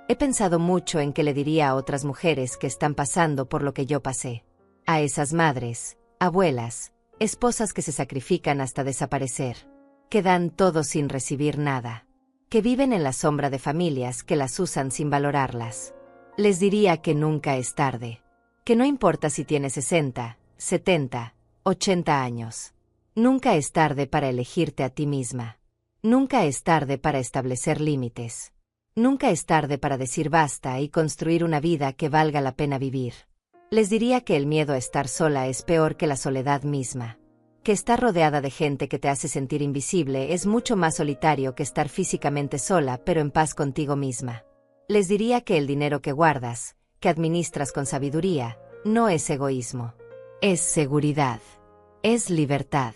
He pensado mucho en qué le diría a otras mujeres que están pasando por lo que yo pasé. A esas madres, abuelas, esposas que se sacrifican hasta desaparecer. Que dan todo sin recibir nada. Que viven en la sombra de familias que las usan sin valorarlas. Les diría que nunca es tarde. Que no importa si tienes 60, 70, 80 años. Nunca es tarde para elegirte a ti misma. Nunca es tarde para establecer límites. Nunca es tarde para decir basta y construir una vida que valga la pena vivir. Les diría que el miedo a estar sola es peor que la soledad misma. Que estar rodeada de gente que te hace sentir invisible es mucho más solitario que estar físicamente sola pero en paz contigo misma. Les diría que el dinero que guardas, que administras con sabiduría, no es egoísmo. Es seguridad. Es libertad.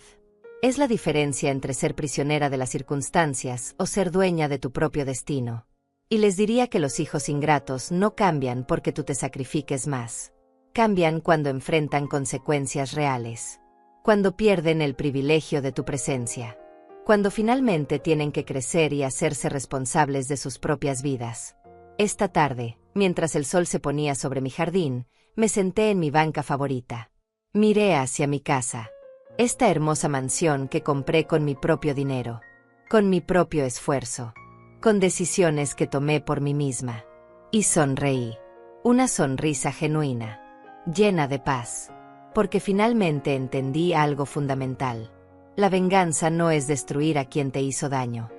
Es la diferencia entre ser prisionera de las circunstancias o ser dueña de tu propio destino. Y les diría que los hijos ingratos no cambian porque tú te sacrifiques más. Cambian cuando enfrentan consecuencias reales. Cuando pierden el privilegio de tu presencia. Cuando finalmente tienen que crecer y hacerse responsables de sus propias vidas. Esta tarde, mientras el sol se ponía sobre mi jardín, me senté en mi banca favorita. Miré hacia mi casa. Esta hermosa mansión que compré con mi propio dinero. Con mi propio esfuerzo. Con decisiones que tomé por mí misma. Y sonreí. Una sonrisa genuina. Llena de paz. Porque finalmente entendí algo fundamental. La venganza no es destruir a quien te hizo daño.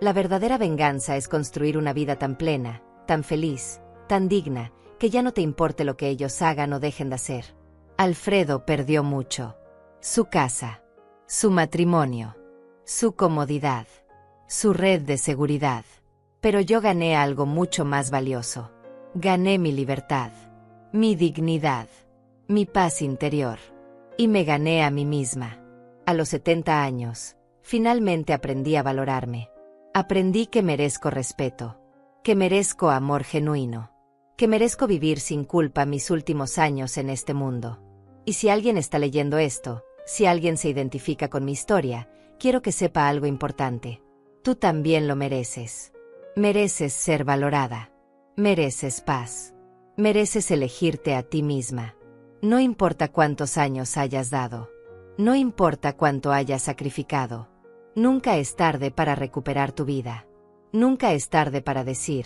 La verdadera venganza es construir una vida tan plena, tan feliz, tan digna, que ya no te importe lo que ellos hagan o dejen de hacer. Alfredo perdió mucho. Su casa, su matrimonio, su comodidad, su red de seguridad. Pero yo gané algo mucho más valioso. Gané mi libertad, mi dignidad, mi paz interior. Y me gané a mí misma. A los 70 años, finalmente aprendí a valorarme. Aprendí que merezco respeto, que merezco amor genuino, que merezco vivir sin culpa mis últimos años en este mundo. Y si alguien está leyendo esto, si alguien se identifica con mi historia, quiero que sepa algo importante. Tú también lo mereces. Mereces ser valorada. Mereces paz. Mereces elegirte a ti misma. No importa cuántos años hayas dado. No importa cuánto hayas sacrificado. Nunca es tarde para recuperar tu vida. Nunca es tarde para decir,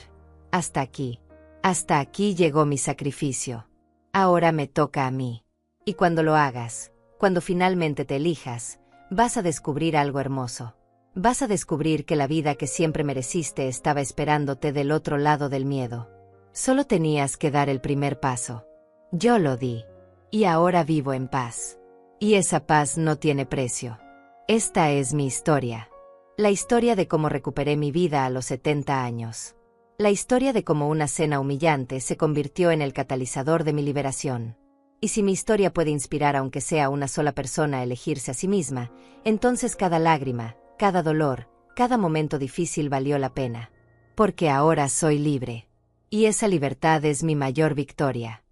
hasta aquí. Hasta aquí llegó mi sacrificio. Ahora me toca a mí. Y cuando lo hagas, cuando finalmente te elijas, vas a descubrir algo hermoso. Vas a descubrir que la vida que siempre mereciste estaba esperándote del otro lado del miedo. Solo tenías que dar el primer paso. Yo lo di. Y ahora vivo en paz. Y esa paz no tiene precio. Esta es mi historia. La historia de cómo recuperé mi vida a los 70 años. La historia de cómo una cena humillante se convirtió en el catalizador de mi liberación. Y si mi historia puede inspirar aunque sea una sola persona a elegirse a sí misma, entonces cada lágrima, cada dolor, cada momento difícil valió la pena. Porque ahora soy libre. Y esa libertad es mi mayor victoria.